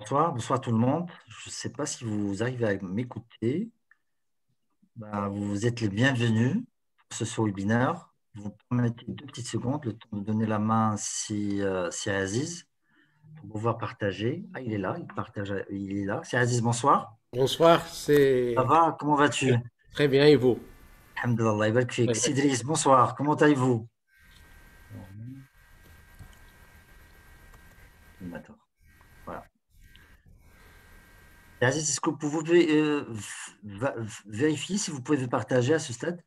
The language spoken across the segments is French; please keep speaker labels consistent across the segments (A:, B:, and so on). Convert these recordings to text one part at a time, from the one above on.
A: Bonsoir, bonsoir tout le monde. Je ne sais pas si vous arrivez à m'écouter. Vous êtes les bienvenus pour ce webinaire. Vous me permettez 2 petites secondes, le temps de donner la main si à Aziz pour pouvoir partager. Ah, il est là, il est là. C'est Aziz, bonsoir.
B: Bonsoir,
A: Ça
B: c'est
A: va? Comment vas-tu?
B: très bien et vous?
A: Alhamdulillah, Ibarak fik.
B: Très bien.
A: Sidris, bonsoir. Comment allez-vous? D'accord. Voilà. Et Aziz, est-ce que vous pouvez vérifier si vous pouvez partager à ce stade?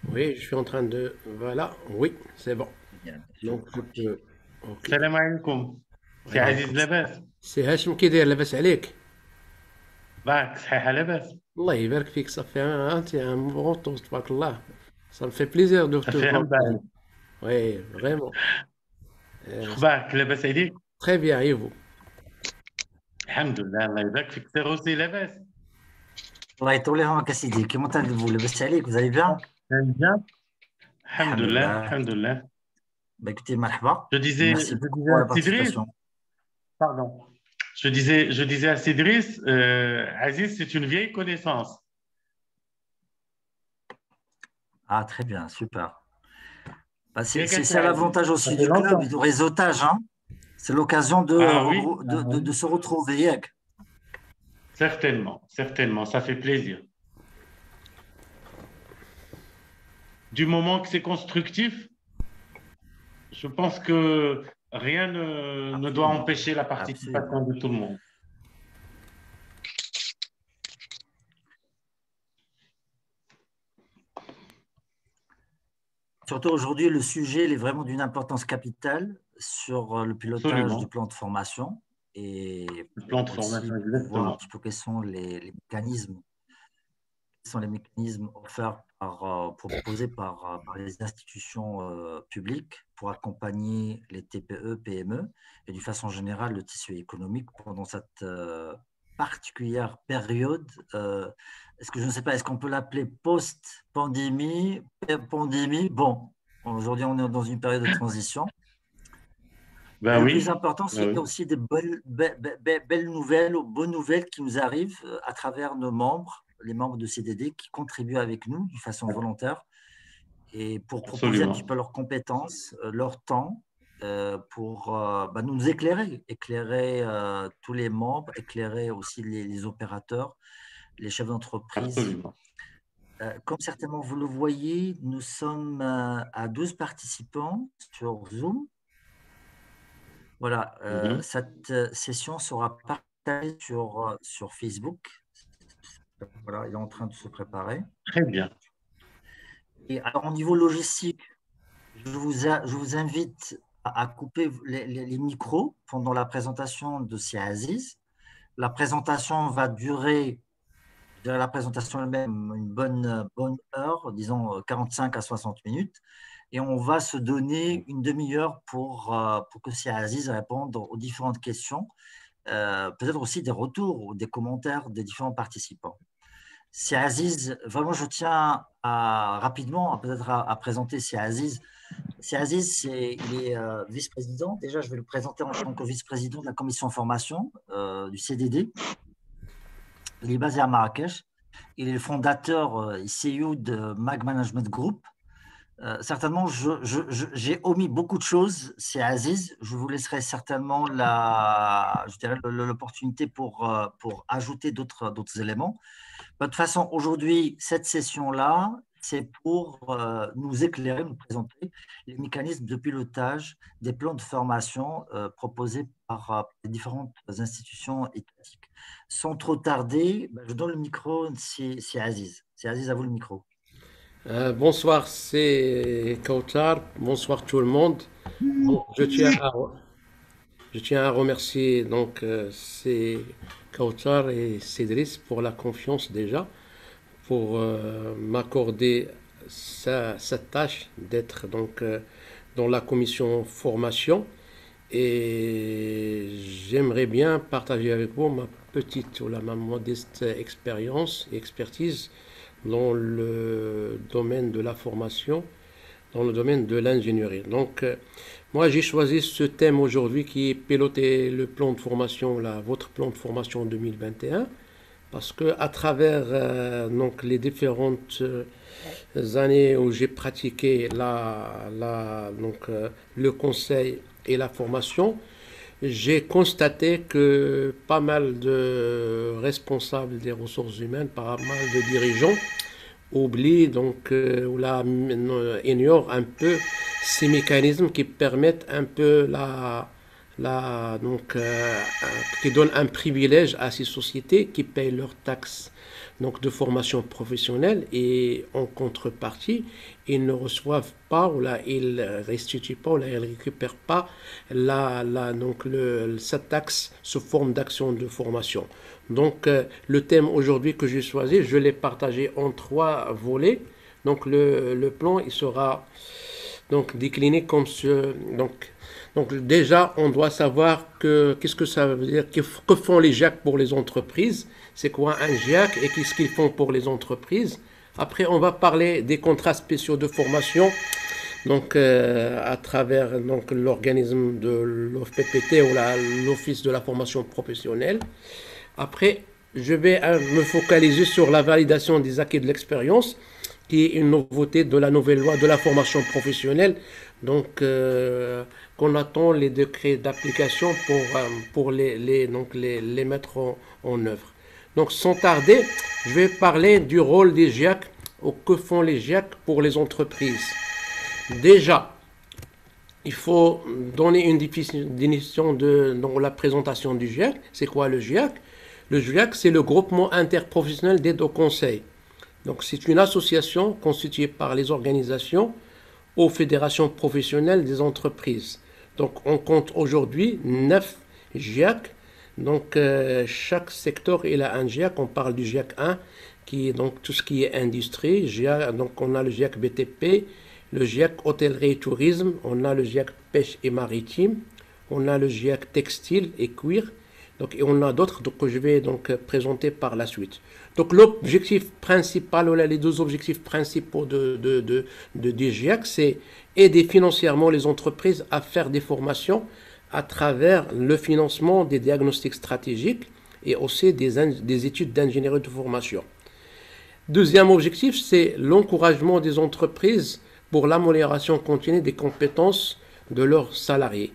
B: Oui, je suis en train de... Voilà, oui, c'est bon.
A: Bien sûr.
B: Donc je peux... Ok.
C: السلام عليكم سي
A: Wa
C: عزيز لاباس
B: سي هاشم كي داير لاباس عليك؟
C: باك صحيحة لاباس
B: الله يبارك فيك صافي انت un bon retour, تبارك الله. Ça me fait plaisir de te
C: صافي
B: voir.
C: من بعد
B: Oui, vraiment. Euh,
C: شخبارك لاباس عليك
B: Très bien, et vous?
C: الحمد لله الله يبارك فيك سي روسي لاباس
A: الله يطول عمرك يا سيدي كيما تنقلبوا لاباس عليك vous allez bien
C: bien الحمد
A: الحمد
C: لله
A: لله
C: الحمد لله
A: écoutez مرحبا
C: je
A: et
C: disais
A: merci
C: je
A: beaucoup
C: disais
A: pour
C: à
A: la
C: Cédric
A: participation.
C: pardon je disais à Cédric Aziz c'est une vieille connaissance.
A: Ah très bien, super.
C: كيف
A: C'est
C: كان
A: ça
C: عزيز
A: l'avantage
C: ça
A: aussi
C: fait
A: du club et
C: longtemps
A: du réseautage, hein. C'est l'occasion
C: ah oui ah
A: de
C: oui
A: se retrouver ياك.
C: certainement certainement ça fait plaisir du moment que c'est constructif. Je pense que rien ne doit
A: Absolument,
C: empêcher la
A: absolument.
C: participation de tout le monde.
A: Surtout aujourd'hui, le sujet il est vraiment d'une importance capitale sur le pilotage du
C: Absolument.
A: plan de formation et
C: Le plan de
A: pour aussi
C: formation,
A: voir un
C: exactement.
A: petit peu quels sont les mécanismes offerts proposés par les institutions publiques pour accompagner les TPE, PME et d'une façon générale le tissu économique pendant cette particulière période. Est-ce que je ne sais pas, est-ce qu'on peut l'appeler post-pandémie, pandémie? Bon, aujourd'hui on est dans une période de transition. Et
C: Ben
A: le plus
C: oui,
A: important, c'est
C: ben
A: qu'il y a
C: oui,
A: aussi des belles nouvelles ou bonnes nouvelles qui nous arrivent à travers nos membres, les membres de CDD qui contribuent avec nous de façon volontaire et pour proposer un petit
C: absolument.
A: peu leurs compétences, leur temps pour nous éclairer, éclairer tous les membres, éclairer aussi les opérateurs, les chefs d'entreprise.
C: Absolument.
A: Comme certainement vous le voyez, nous sommes à 12 participants sur Zoom. Voilà,
C: Mhm.
A: cette session sera partagée sur Facebook. Voilà, il est en train de se préparer.
C: Très bien.
A: Et alors, au niveau logistique, je vous invite à couper les micros pendant la présentation de Sia Aziz. La présentation va durer, je dirais la présentation elle-même, une bonne heure, disons 45 à 60 minutes. Et on va se donner une demi-heure pour que Sia Aziz réponde aux différentes questions. Peut-être aussi des retours ou des commentaires des différents participants. C'est Aziz, vraiment je tiens rapidement peut-être à présenter c'est Aziz. C'est Aziz, il est vice-président. Déjà, je vais le présenter en tant que vice-président de la commission formation du CDD. Il est basé à Marrakech. Il est le fondateur et CEO de Mag Management Group. Certainement, j'ai omis beaucoup de choses. C'est Aziz. Je vous laisserai certainement l'opportunité pour ajouter d'autres éléments. De toute façon, aujourd'hui, cette session-là, c'est pour nous éclairer, nous présenter les mécanismes de pilotage des plans de formation proposés par les différentes institutions étatiques. Sans trop tarder, je donne le micro, c'est Aziz. C'est Aziz, à vous le micro.
B: Bonsoir, c'est Kautar. Bonsoir tout le monde. Bon, je tiens à remercier c'est Kautar et Cédric pour la confiance déjà, pour m'accorder cette tâche d'être dans la commission formation. Et j'aimerais bien partager avec vous ma petite ou ma modeste expérience et expertise dans le domaine de la formation, dans le domaine de l'ingénierie. Donc, moi, j'ai choisi ce thème aujourd'hui qui est piloter le plan de formation, votre plan de formation 2021, parce que à travers donc les différentes années où j'ai pratiqué le conseil et la formation, j'ai constaté que pas mal de responsables des ressources humaines, pas mal de dirigeants oublient ou ignorent un peu ces mécanismes qui permettent un peu qui donnent un privilège à ces sociétés qui payent leurs taxes de formation professionnelle et en contrepartie, ils ne reçoivent pas ils restituent pas ils récupèrent pas cette taxe sous forme d'action de formation. Donc, le thème aujourd'hui que j'ai choisi, je l'ai partagé en 3 volets. Donc, le plan, il sera décliné comme ce. Donc déjà, on doit savoir qu'est-ce que ça veut dire, que font les GIAC pour les entreprises, c'est quoi un GIAC et qu'est-ce qu'ils font pour les entreprises. Après, on va parler des contrats spéciaux de formation, à travers l'organisme de l'OFPPT ou l'Office de la formation professionnelle. Après, je vais me focaliser sur la validation des acquis de l'expérience, qui est une nouveauté de la nouvelle loi de la formation professionnelle, qu'on attend les décrets d'application pour les mettre en œuvre. Donc, sans tarder, je vais parler du rôle des GIAC, ou que font les GIAC pour les entreprises. Déjà, il faut donner une définition dans la présentation du GIAC. C'est quoi le GIAC? Le GIAC, c'est le groupement interprofessionnel d'aide au conseil. Donc, c'est une association constituée par les organisations aux fédérations professionnelles des entreprises. Donc, on compte aujourd'hui 9 GIAC. Donc, chaque secteur, il a un GIAC. On parle du GIAC 1, qui est donc tout ce qui est industrie. Donc, on a le GIAC BTP, le GIAC hôtellerie et tourisme, on a le GIAC pêche et maritime, on a le GIAC textile et cuir. Donc, et on a d'autres que je vais présenter par la suite. Donc, l'objectif principal, les 2 objectifs principaux des GIAC, c'est aider financièrement les entreprises à faire des formations à travers le financement des diagnostics stratégiques et aussi des études d'ingénierie de formation. Deuxième objectif, c'est l'encouragement des entreprises pour l'amélioration continue des compétences de leurs salariés.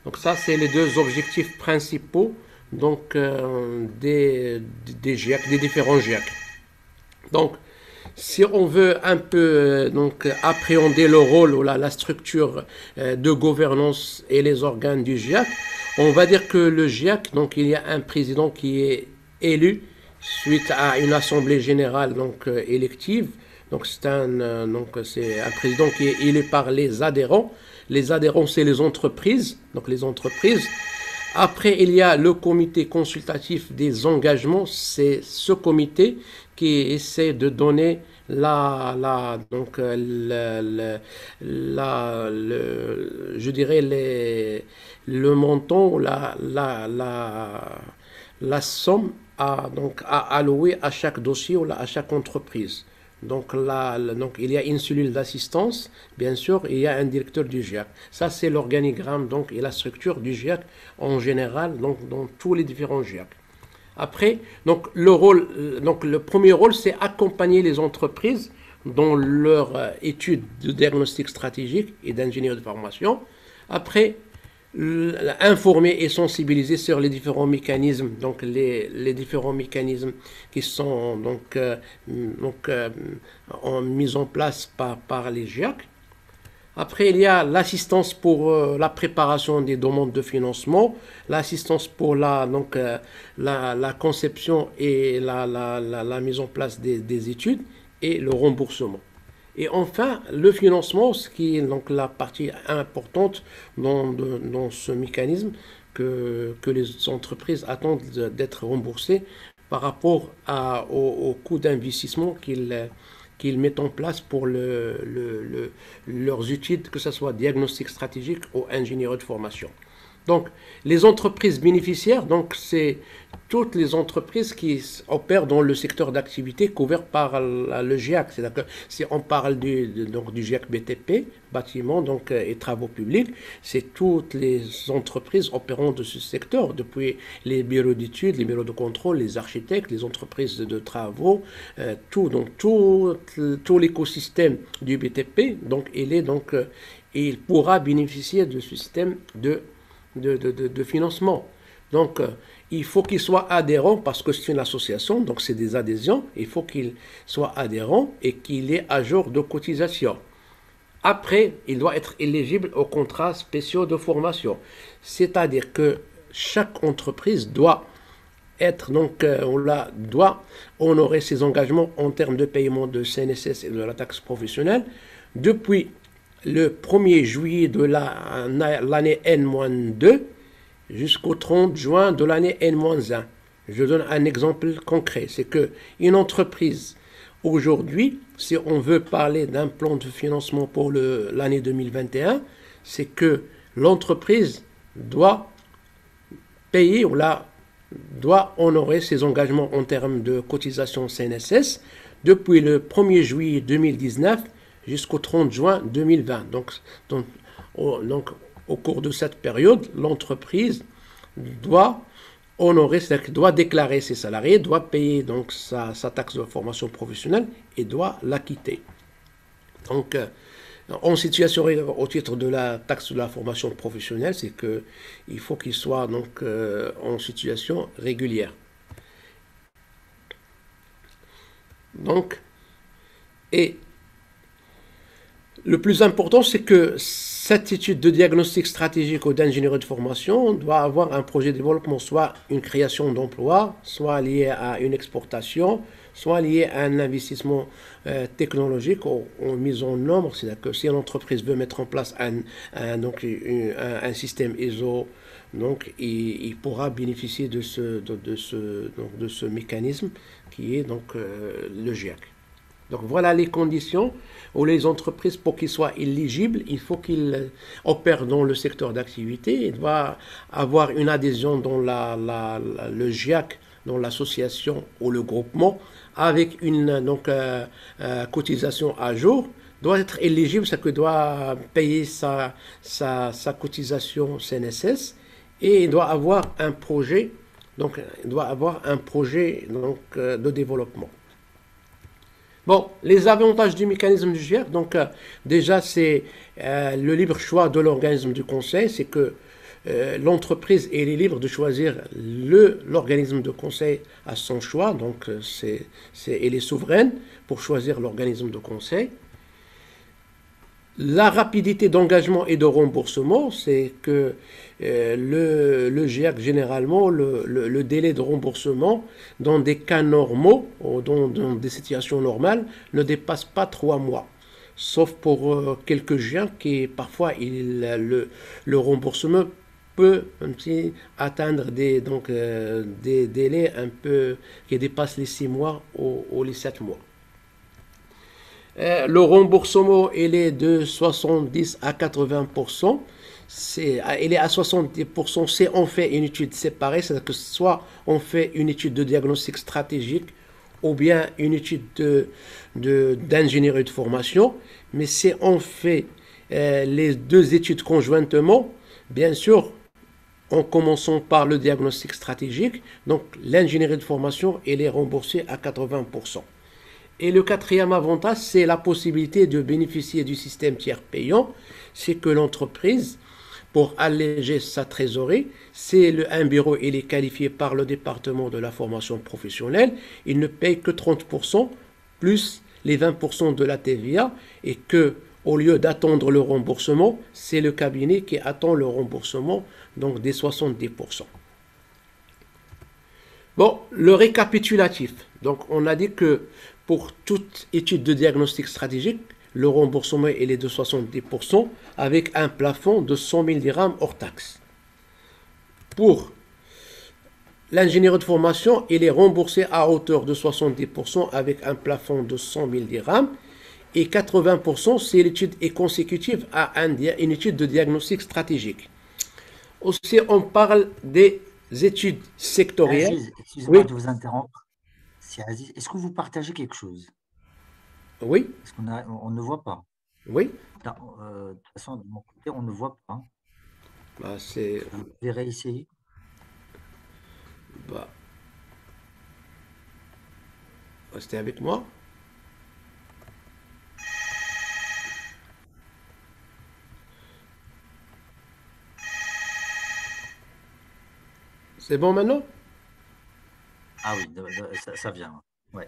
B: Donc ça, c'est les 2 objectifs principaux des GIAC, des différents GIAC. Donc, si on veut un peu appréhender le rôle ou la structure de gouvernance et les organes du GIAC, on va dire que le GIAC, il y a un président qui est élu suite à une assemblée générale élective. Donc c'est un président qui est élu par les adhérents. Les adhérents, c'est les entreprises. Donc les entreprises. Après, il y a le comité consultatif des engagements. C'est ce comité qui essaie de donner je dirais le montant, la somme à allouer à chaque dossier ou à chaque entreprise. Donc, il y a une cellule d'assistance, bien sûr, et il y a un directeur du GIAC. Ça, c'est l'organigramme et la structure du GIAC en général, dans tous les différents GIAC. Après, le premier rôle, c'est accompagner les entreprises dans leur étude de diagnostic stratégique et d'ingénierie de formation. Après, informer et sensibiliser sur les différents mécanismes, les différents mécanismes qui sont mis en place par les GIAC. Après, il y a l'assistance pour la préparation des demandes de financement, l'assistance pour la conception et la mise en place des études et le remboursement. Et enfin, le financement, ce qui est la partie importante dans ce mécanisme que les entreprises attendent d'être remboursées par rapport au coût d'investissement qu'ils mettent en place pour leurs études, que ce soit diagnostic stratégique ou ingénierie de formation. Donc, les entreprises bénéficiaires, donc c'est toutes les entreprises qui opèrent dans le secteur d'activité couvert par le GIAC. C'est-à-dire que si on parle donc du GIAC BTP, bâtiments donc, et travaux publics, c'est toutes les entreprises opérant de ce secteur, depuis les bureaux d'études, les bureaux de contrôle, les architectes, les entreprises de travaux, tout l'écosystème du BTP. Donc, il pourra bénéficier de ce système de financement. Donc, il faut qu'il soit adhérent parce que c'est une association, donc c'est des adhésions. Il faut qu'il soit adhérent et qu'il ait à jour de cotisation. Après, il doit être éligible aux contrats spéciaux de formation. C'est-à-dire que chaque entreprise doit doit honorer ses engagements en termes de paiement de CNSS et de la taxe professionnelle depuis le 1er juillet de l'année N-2 jusqu'au 30 juin de l'année N-1. Je donne un exemple concret. C'est qu'une entreprise, aujourd'hui, si on veut parler d'un plan de financement pour l'année 2021, c'est que l'entreprise doit payer doit honorer ses engagements en termes de cotisation CNSS depuis le 1er juillet 2019 jusqu'au 30 juin 2020. Donc, au cours de cette période, l'entreprise doit honorer, c'est-à-dire doit déclarer ses salariés, doit payer donc sa taxe de formation professionnelle et doit l'acquitter. Donc, en situation au titre de la taxe de la formation professionnelle, c'est qu'il faut qu'il soit donc en situation régulière. Donc, et le plus important, c'est que cette étude de diagnostic stratégique ou d'ingénierie de formation doit avoir un projet de développement, soit une création d'emplois, soit lié à une exportation, soit lié à un investissement technologique en mise en nombre. C'est-à-dire que si une entreprise veut mettre en place un système ISO, donc il pourra bénéficier de ce mécanisme qui est donc le GIAC. Donc voilà les conditions où les entreprises, pour qu'ils soient éligibles, il faut qu'ils opèrent dans le secteur d'activité. Il doit avoir une adhésion dans le GIAC, dans l'association ou le groupement, avec une cotisation à jour. Doit être éligible, c'est que doit payer sa cotisation CNSS et il doit avoir un projet, de développement. Bon, les avantages du mécanisme du GIAC, donc déjà c'est le libre choix de l'organisme du conseil, c'est que l'entreprise est libre de choisir l'organisme de conseil à son choix, donc elle est souveraine pour choisir l'organisme de conseil. La rapidité d'engagement et de remboursement, c'est que le GIAC, généralement, le délai de remboursement, dans des cas normaux, ou dans des situations normales, ne dépasse pas 3 mois. Sauf pour quelques GIAC qui, parfois, le remboursement peut atteindre des délais un peu qui dépassent les 6 mois ou les 7 mois. Le remboursement, il est de 70 à 80%. Il est à 70% si on fait une étude séparée, c'est-à-dire que soit on fait une étude de diagnostic stratégique ou bien une étude d'ingénierie de formation. Mais si on fait les deux études conjointement, bien sûr, en commençant par le diagnostic stratégique, donc l'ingénierie de formation, elle est remboursée à 80%. Et le quatrième avantage, c'est la possibilité de bénéficier du système tiers payant. C'est que l'entreprise, pour alléger sa trésorerie, si un bureau il est qualifié par le département de la formation professionnelle, il ne paye que 30% plus les 20% de la TVA et que, au lieu d'attendre le remboursement, c'est le cabinet qui attend le remboursement, donc des 70%. Bon, le récapitulatif. Donc, on a dit que pour toute étude de diagnostic stratégique, le remboursement il est de 70% avec un plafond de 100 000 dirhams hors taxe. Pour l'ingénierie de formation, il est remboursé à hauteur de 70% avec un plafond de 100 000 dirhams et 80% si l'étude est consécutive à une étude de diagnostic stratégique. Aussi, on parle des études sectorielles.
A: Aziz, excusez-moi
B: Oui,
A: de vous interrompre. C'est Aziz. Est-ce que vous partagez quelque chose?
B: oui,
A: Parce on ne voit pas.
B: oui.
A: De toute façon, de mon côté, on ne voit pas.
B: Bah, c'est,
A: Vous verrez ici.
B: bah, restez avec moi. C'est bon maintenant?
A: Ah oui, ça vient. Ouais,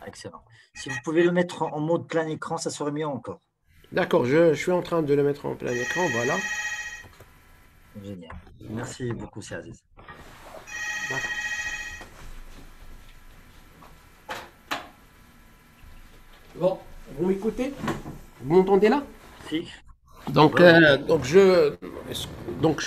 A: excellent. Si vous pouvez le mettre en mode plein écran, ça serait mieux encore.
B: D'accord, je suis en train de le mettre en plein écran, voilà.
A: Génial. Merci beaucoup, c'est Aziz.
B: D'accord. Bon, vous m'écoutez? Vous m'entendez là?
A: Si.
B: Donc,
A: Ouais, ouais.
B: donc je, donc,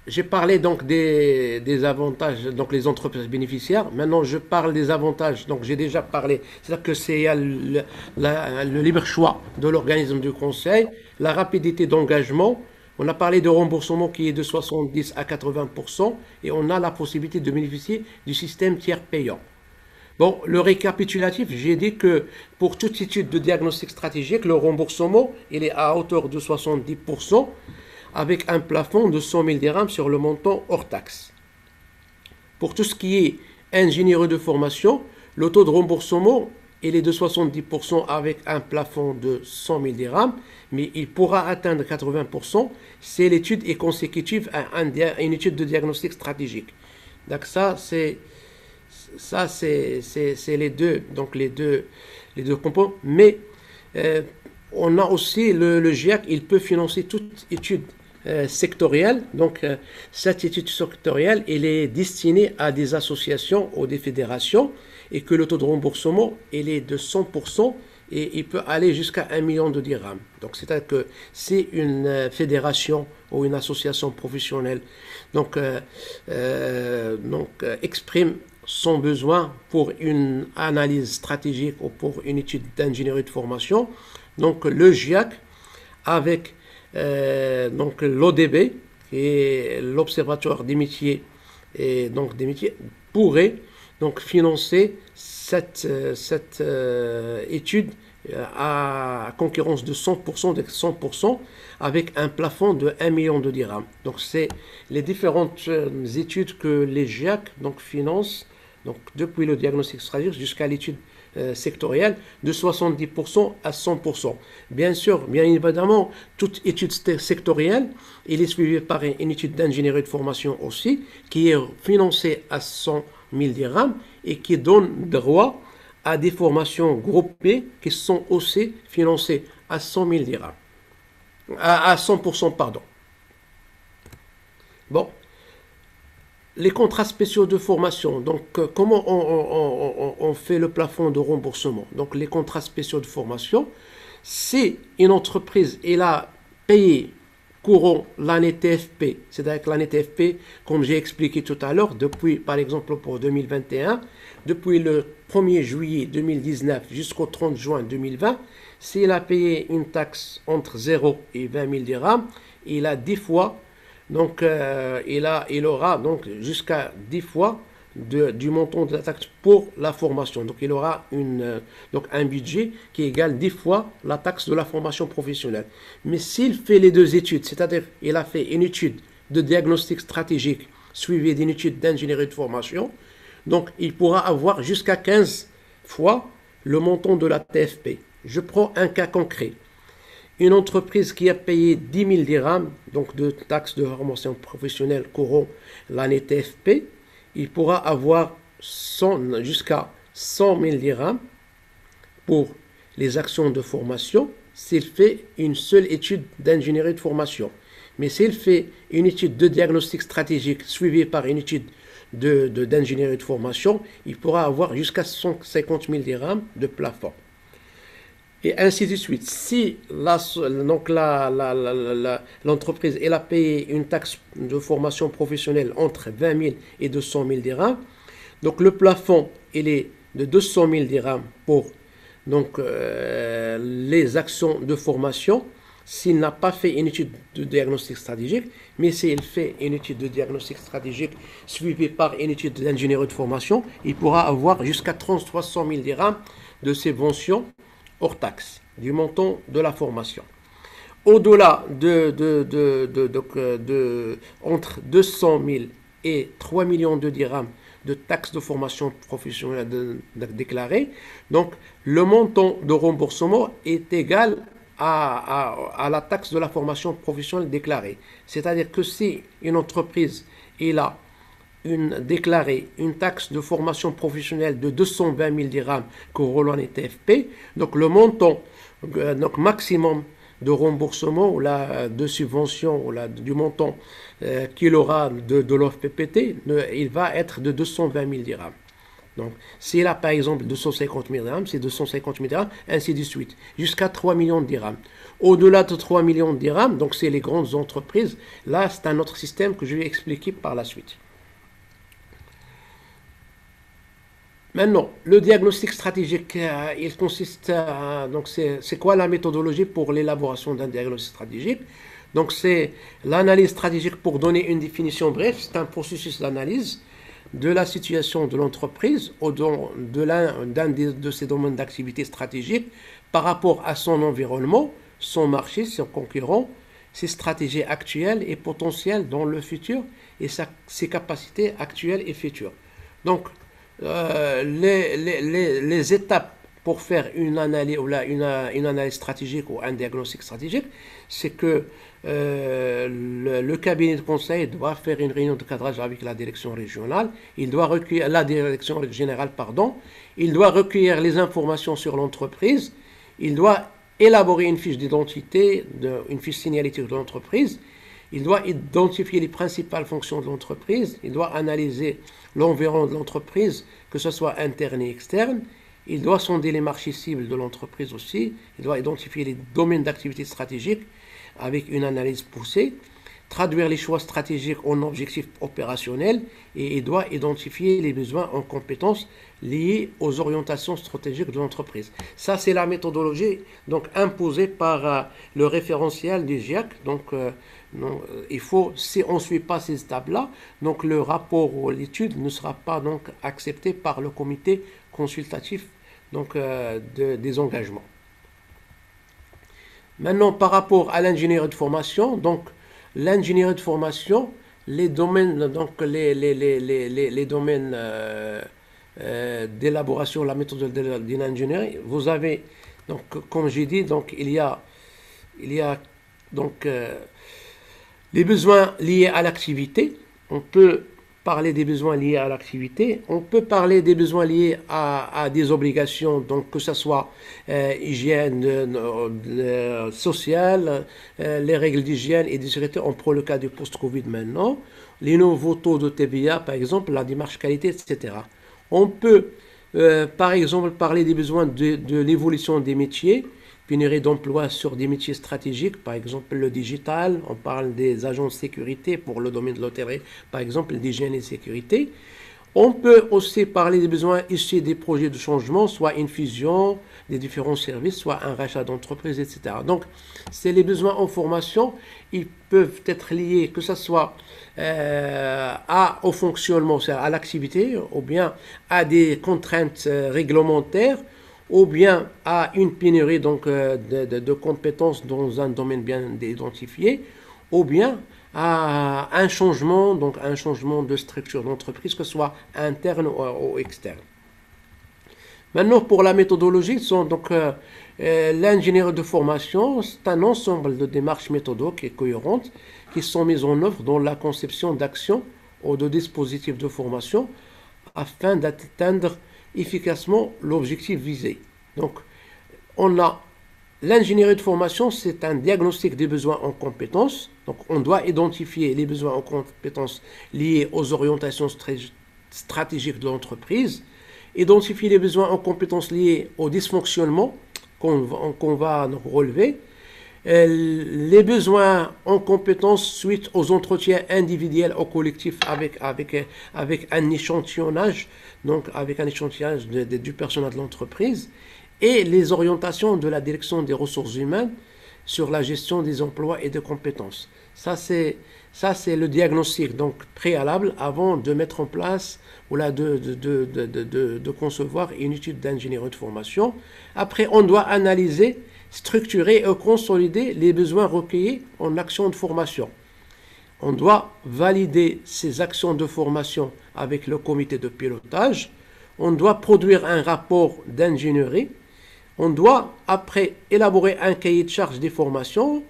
B: j'ai parlé donc des avantages, donc les entreprises bénéficiaires. Maintenant, je parle des avantages. Donc, j'ai déjà parlé. C'est-à-dire que c'est il y a le libre choix de l'organisme du conseil, la rapidité d'engagement. On a parlé de remboursement qui est de 70 à 80% et on a la possibilité de bénéficier du système tiers payant. Bon, le récapitulatif, j'ai dit que pour toute étude de diagnostic stratégique, le remboursement, il est à hauteur de 70% avec un plafond de 100 000 dirhams sur le montant hors taxe. Pour tout ce qui est ingénierie de formation, le taux de remboursement, il est de 70% avec un plafond de 100 000 dirhams, mais il pourra atteindre 80% si l'étude est consécutive à une étude de diagnostic stratégique. Donc c'est les deux, donc les deux composants. Mais on a aussi le GIAC, il peut financer toute étude sectorielle. Donc cette étude sectorielle, elle est destinée à des associations ou des fédérations et que le taux de remboursement, il est de 100% et il peut aller jusqu'à 1 million de dirhams. Donc c'est-à-dire que si une fédération ou une association professionnelle exprime son besoin pour une analyse stratégique ou pour une étude d'ingénierie de formation, donc le GIAC avec donc l'ODB, qui est l'Observatoire des métiers et donc des métiers, pourrait donc financer cette étude à concurrence de 100%, avec un plafond de 1 million de dirhams. Donc c'est les différentes études que les GIAC donc financent, donc depuis le diagnostic stratégique jusqu'à l'étude sectorielle, de 70% à 100%. Bien sûr, bien évidemment, toute étude sectorielle, elle est suivie par une étude d'ingénierie de formation aussi, qui est financée à 100 000 dirhams et qui donne droit à des formations groupées qui sont aussi financées à 100 000 dirhams. À 100%, pardon. Bon, les contrats spéciaux de formation. Donc, comment on fait le plafond de remboursement? Donc, les contrats spéciaux de formation, si une entreprise elle a payé courant l'année TFP, c'est-à-dire que l'année TFP, comme j'ai expliqué tout à l'heure, depuis, par exemple, pour 2021, depuis le 1er juillet 2019 jusqu'au 30 juin 2020, s'il a payé une taxe entre 0 et 20 000 dirhams, il a 10 fois. Donc, il aura donc jusqu'à 10 fois du montant de la taxe pour la formation. Donc, il aura donc un budget qui égale 10 fois la taxe de la formation professionnelle. Mais s'il fait les deux études, c'est-à-dire il a fait une étude de diagnostic stratégique suivie d'une étude d'ingénierie de formation, donc il pourra avoir jusqu'à 15 fois le montant de la TFP. Je prends un cas concret. Une entreprise qui a payé 10 000 dirhams, donc de taxes de formation professionnelle courant l'année TFP, il pourra avoir jusqu'à 100 000 dirhams pour les actions de formation s'il fait une seule étude d'ingénierie de formation. Mais s'il fait une étude de diagnostic stratégique suivie par une étude d'ingénierie de formation, il pourra avoir jusqu'à 150 000 dirhams de plafond. Et ainsi de suite. Si l'entreprise elle a payé une taxe de formation professionnelle entre 20 000 et 200 000 dirhams, donc le plafond il est de 200 000 dirhams pour les actions de formation s'il n'a pas fait une étude de diagnostic stratégique, mais s'il fait une étude de diagnostic stratégique suivie par une étude d'ingénierie de formation, il pourra avoir jusqu'à 300 000 dirhams de subvention hors taxe du montant de la formation. Au-delà entre 200 000 et 3 millions de dirhams de taxes de formation professionnelle déclarées, donc le montant de remboursement est égal à la taxe de la formation professionnelle déclarée. C'est-à-dire que si une entreprise a déclaré une taxe de formation professionnelle de 220 000 dirhams corrélant les TFP, donc le montant maximum de remboursement ou de subvention ou du montant qu'il aura de l'OFPPT, il va être de 220 000 dirhams. Donc, s'il a par exemple 250 000 dirhams, c'est 250 000 dirhams, ainsi de suite, jusqu'à 3 millions de dirhams. Au-delà de 3 millions de dirhams, donc c'est les grandes entreprises, là c'est un autre système que je vais expliquer par la suite. Maintenant, le diagnostic stratégique, il consiste donc c'est quoi la méthodologie pour l'élaboration d'un diagnostic stratégique? Donc c'est l'analyse stratégique pour donner une définition brève, c'est un processus d'analyse de la situation de l'entreprise d'un de ses domaines d'activité stratégique par rapport à son environnement, son marché, ses concurrents, ses stratégies actuelles et potentielles dans le futur et ses capacités actuelles et futures. Donc, les étapes pour faire une analyse, une analyse stratégique ou un diagnostic stratégique, c'est que le cabinet de conseil doit faire une réunion de cadrage avec la direction régionale, il doit recueillir la direction générale, pardon, il doit recueillir les informations sur l'entreprise, il doit élaborer une fiche d'identité, une fiche signalétique de l'entreprise, il doit identifier les principales fonctions de l'entreprise, il doit analyser l'environnement de l'entreprise, que ce soit interne et externe, il doit sonder les marchés cibles de l'entreprise aussi, il doit identifier les domaines d'activité stratégiques avec une analyse poussée, traduire les choix stratégiques en objectifs opérationnels et il doit identifier les besoins en compétences liés aux orientations stratégiques de l'entreprise. Ça, c'est la méthodologie donc imposée par le référentiel du GIEC. Donc, il faut, si on ne suit pas ces étapes-là, donc le rapport ou l'étude ne sera pas donc accepté par le comité consultatif donc, des engagements. Maintenant, par rapport à l'ingénierie de formation, donc l'ingénierie de formation, les domaines, donc les domaines d'élaboration, la méthode d'une ingénierie, vous avez, donc comme j'ai dit, donc il y a donc les besoins liés à l'activité. On peut parler des besoins liés à l'activité, on peut parler des besoins liés à des obligations, donc que ce soit hygiène sociale, les règles d'hygiène et de sécurité, on prend le cas du post-Covid maintenant, les nouveaux taux de TVA par exemple, la démarche qualité, etc. On peut par exemple parler des besoins de l'évolution des métiers, pénurie d'emploi sur des métiers stratégiques, par exemple le digital, on parle des agents de sécurité pour le domaine de l'hôtellerie, par exemple d'hygiène et sécurité. On peut aussi parler des besoins issus des projets de changement, soit une fusion des différents services, soit un rachat d'entreprise, etc. Donc, c'est les besoins en formation, ils peuvent être liés, que ce soit au fonctionnement, c'est-à-dire à l'activité, ou bien à des contraintes réglementaires, ou bien à une pénurie donc, de compétences dans un domaine bien identifié, ou bien à un changement, donc un changement de structure d'entreprise, que ce soit interne ou externe. Maintenant, pour la méthodologie, donc l'ingénierie de formation, c'est un ensemble de démarches méthodiques et cohérentes qui sont mises en œuvre dans la conception d'actions ou de dispositifs de formation afin d'atteindre efficacement l'objectif visé. Donc, on a l'ingénierie de formation, c'est un diagnostic des besoins en compétences. Donc, on doit identifier les besoins en compétences liés aux orientations stratégiques de l'entreprise, identifier les besoins en compétences liés au dysfonctionnement qu'on va relever, les besoins en compétences suite aux entretiens individuels ou collectifs avec un échantillonnage, donc avec un échantillonnage du personnel de l'entreprise, et les orientations de la direction des ressources humaines sur la gestion des emplois et des compétences. Ça, c'est le diagnostic donc préalable avant de mettre en place ou là de concevoir une étude d'ingénierie de formation. Après, on doit analyser, structurer et consolider les besoins recueillis en actions de formation. On doit valider ces actions de formation avec le comité de pilotage. On doit produire un rapport d'ingénierie. On doit, après, élaborer un cahier de charge des formations.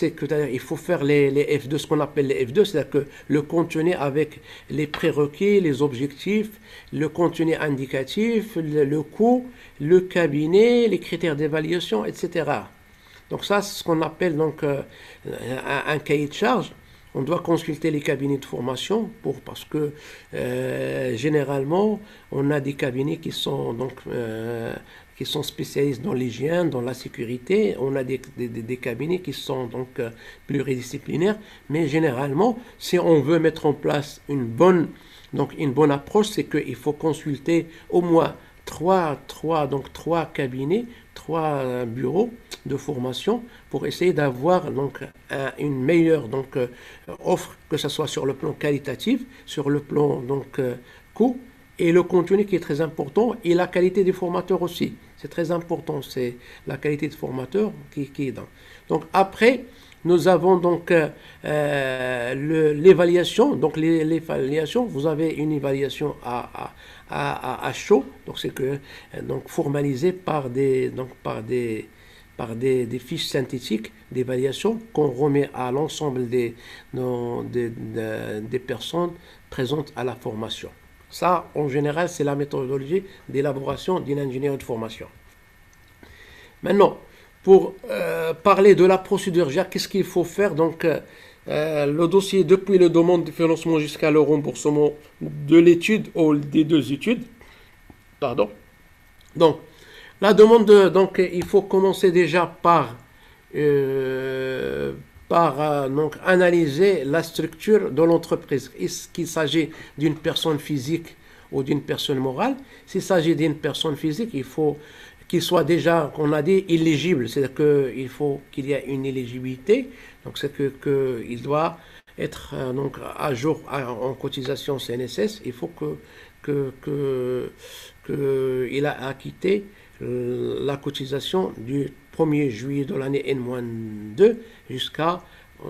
B: Il faut faire les F2, ce qu'on appelle les F2, c'est-à-dire que le contenu avec les prérequis, les objectifs, le contenu indicatif, le coût, le cabinet, les critères d'évaluation, etc. Donc ça, c'est ce qu'on appelle donc un cahier de charge. On doit consulter les cabinets de formation parce que généralement, on a des cabinets qui sont spécialistes dans l'hygiène, dans la sécurité. On a des cabinets qui sont donc pluridisciplinaires. Mais généralement, si on veut mettre en place une bonne approche, c'est qu'il faut consulter au moins trois cabinets, 3 bureaux de formation pour essayer d'avoir donc une meilleure offre, que ce soit sur le plan qualitatif, sur le plan coût, et le contenu qui est très important, et la qualité des formateurs aussi. C'est très important, c'est la qualité des formateurs qui est dans. Donc après, nous avons donc l'évaluation. Donc l'évaluation, vous avez une évaluation à chaud, donc c'est que formalisé par des fiches synthétiques d'évaluation qu'on remet à l'ensemble des personnes présentes à la formation. Ça, en général, c'est la méthodologie d'élaboration d'une ingénierie de formation. Maintenant, pour parler de la procédure GIAC, qu'est-ce qu'il faut faire? Donc, le dossier depuis la demande de financement jusqu'à le remboursement de l'étude ou des 2 études. Pardon. Donc, la demande, il faut commencer déjà par analyser la structure de l'entreprise. Est-ce qu'il s'agit d'une personne physique ou d'une personne morale? S'il s'agit d'une personne physique, il faut qu'il soit déjà, qu'on a dit, éligible. C'est-à-dire qu'il faut qu'il y ait une éligibilité. Donc, c'est qu'il doit être à jour en cotisation CNSS. Il faut qu'il a acquitté la cotisation du 1er juillet de l'année N-2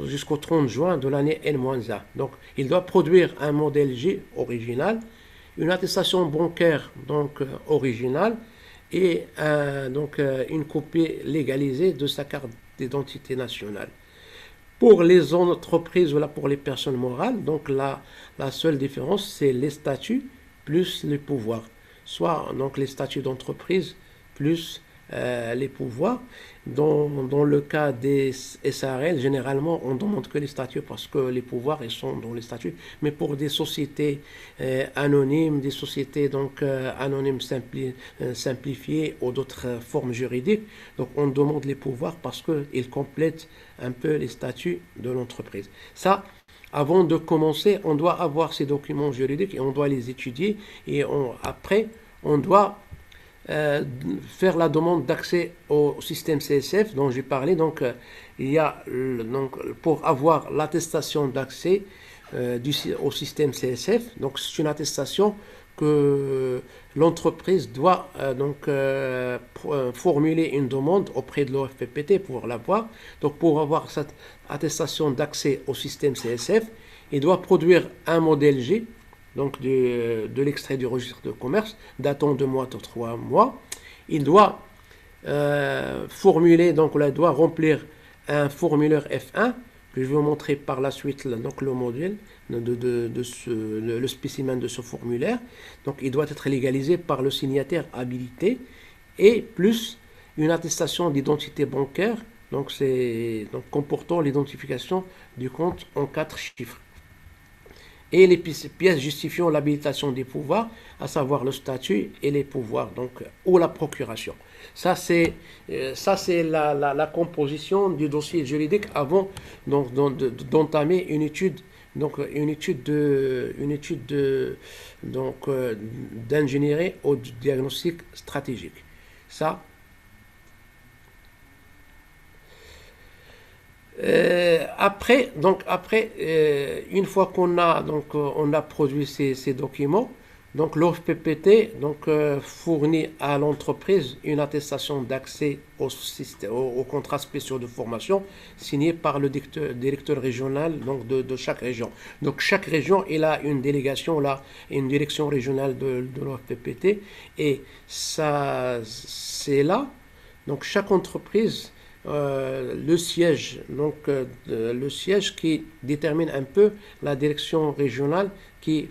B: jusqu'au 30 juin de l'année N-1. Donc, il doit produire un modèle J original, une attestation bancaire originale et une copie légalisée de sa carte d'identité nationale. Pour les entreprises ou pour les personnes morales, donc la seule différence, c'est les statuts plus les pouvoirs. Soit les statuts d'entreprise plus les pouvoirs. Dans le cas des SARL, généralement, on ne demande que les statuts parce que les pouvoirs, ils sont dans les statuts. Mais pour des sociétés anonymes, des sociétés anonymes simplifiées ou d'autres formes juridiques, donc on demande les pouvoirs parce qu'ils complètent un peu les statuts de l'entreprise. Ça, avant de commencer, on doit avoir ces documents juridiques et on doit les étudier. Et après, on doit faire la demande d'accès au système CSF dont j'ai parlé. Donc, il y a pour avoir l'attestation d'accès au système CSF. Donc, c'est une attestation que l'entreprise doit formuler une demande auprès de l'OFPPT pour l'avoir. Donc, pour avoir cette attestation d'accès au système CSF, il doit produire un modèle G, donc de l'extrait du registre de commerce, datant de mois de 3 mois. Il doit doit remplir un formulaire F1, que je vais vous montrer par la suite, le modèle, le spécimen de ce formulaire. Donc, il doit être légalisé par le signataire habilité, et plus une attestation d'identité bancaire, comportant l'identification du compte en 4 chiffres. Et les pièces justifiant l'habilitation des pouvoirs, à savoir le statut et les pouvoirs, ou la procuration. Ça, c'est la composition du dossier juridique avant d'entamer une étude, d'ingénierie ou de diagnostic stratégique. Ça. Une fois on a produit ces documents, donc l'OFPPT fournit à l'entreprise une attestation d'accès aux contrats spéciaux de formation signée par le directeur régional de chaque région. Donc chaque région il a une délégation là, une direction régionale de l'OFPPT, et ça c'est là. Donc chaque entreprise, le siège qui détermine un peu la direction régionale qui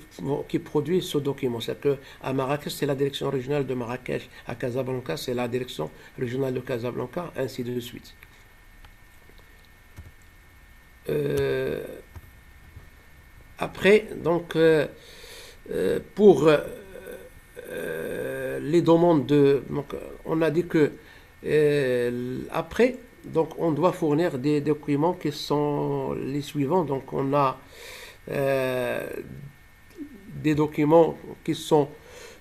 B: produit ce document. C'est-à-dire qu'à Marrakech, c'est la direction régionale de Marrakech, à Casablanca, c'est la direction régionale de Casablanca, ainsi de suite. Après, pour les demandes on a dit que après, on doit fournir des documents qui sont les suivants. Donc, on a des documents qui sont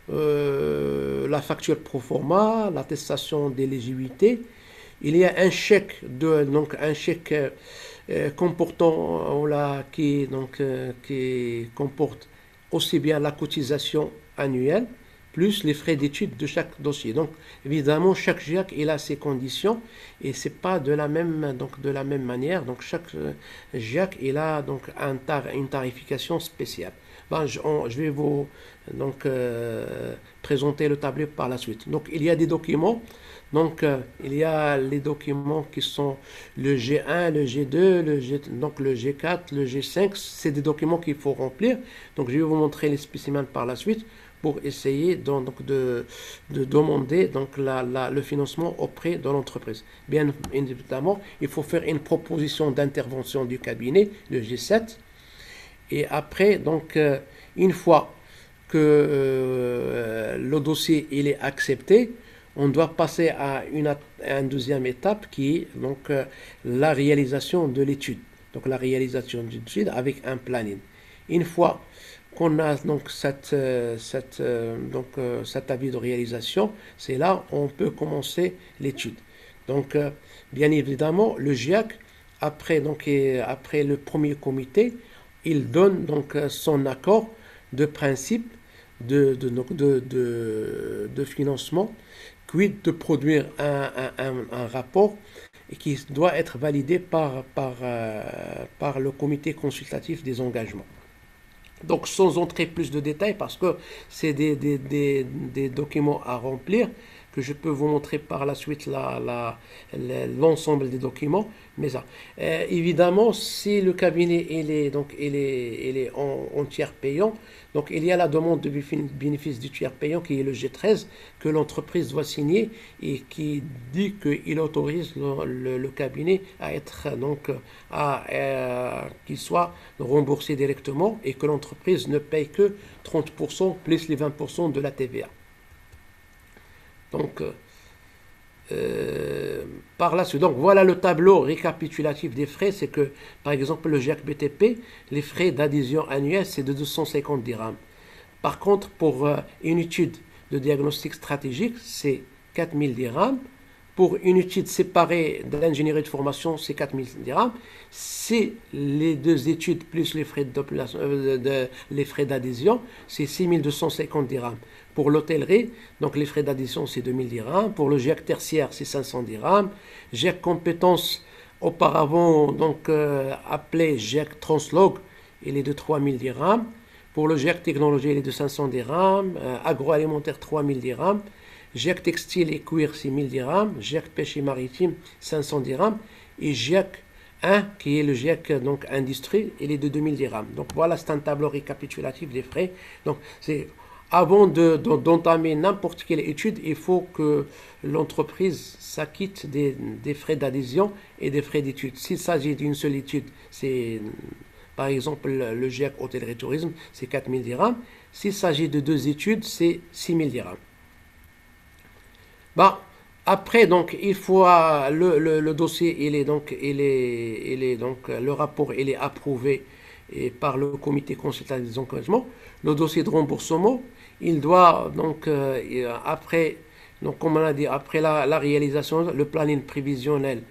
B: la facture pro forma, l'attestation d'éligibilité. Il y a un chèque comportant qui comporte aussi bien la cotisation annuelle plus les frais d'étude de chaque dossier. Donc, évidemment, chaque GIAC il a ses conditions et c'est pas de la même manière. Donc, chaque GIAC il a une tarification spéciale. Je vais vous présenter le tableau par la suite. Donc, il y a des documents. Donc, il y a les documents qui sont le G1, le G2, le G4, le G5. C'est des documents qu'il faut remplir. Donc, je vais vous montrer les spécimens par la suite pour essayer de demander le financement auprès de l'entreprise. Bien évidemment, il faut faire une proposition d'intervention du cabinet, le G7. Et après, une fois que le dossier il est accepté, on doit passer à une deuxième étape qui est la réalisation de l'étude. Donc la réalisation de l'étude avec un planning. Une fois qu'on a cet avis de réalisation, c'est là on peut commencer l'étude. Donc bien évidemment, le GIAC, après le premier comité, il donne son accord de principe de financement, quid de produire un rapport qui doit être validé par le comité consultatif des engagements. Donc sans entrer plus de détails, parce que c'est des documents à remplir, que je peux vous montrer par la suite l'ensemble des documents. Mais ça, évidemment, si le cabinet il est en tiers payant, donc il y a la demande de bénéfice du tiers payant qui est le G13 que l'entreprise doit signer et qui dit qu'il autorise le cabinet à être qu'il soit remboursé directement et que l'entreprise ne paye que 30% plus les 20% de la TVA. Donc, par la suite, voilà le tableau récapitulatif des frais. C'est que, par exemple, le GIAC BTP, les frais d'adhésion annuels, c'est de 250 dirhams. Par contre, pour une étude de diagnostic stratégique, c'est 4000 dirhams. Pour une étude séparée de l'ingénierie de formation, c'est 4000 dirhams. C'est les deux études plus les frais d'adhésion, c'est 6250 dirhams. Pour l'hôtellerie, donc les frais d'adhésion, c'est 2000 dirhams. Pour le GIAC tertiaire, c'est 500 dirhams. GIAC compétences, auparavant appelé GIAC Translog, il est de 3000 dirhams. Pour le GIAC technologie, il est de 500 dirhams. Agroalimentaire, 3000 dirhams. GIAC textile et cuir, 6000 dirhams. GIAC pêche et maritime, 500 dirhams. Et GIAC 1, qui est le GIAC industrie, il est de 2000 dirhams. Donc voilà, c'est un tableau récapitulatif des frais. Donc c'est avant d'entamer n'importe quelle étude, il faut que l'entreprise s'acquitte des frais d'adhésion et des frais d'étude. S'il s'agit d'une seule étude, c'est par exemple le GIAC hôtellerie tourisme, c'est 4000 dirhams. S'il s'agit de deux études, c'est 6000 dirhams. Après, il faut le dossier, le rapport, il est approuvé par le comité consultatif des engagements. Le dossier de remboursement, il doit après, comme on a dit, après la réalisation, le planning prévisionnel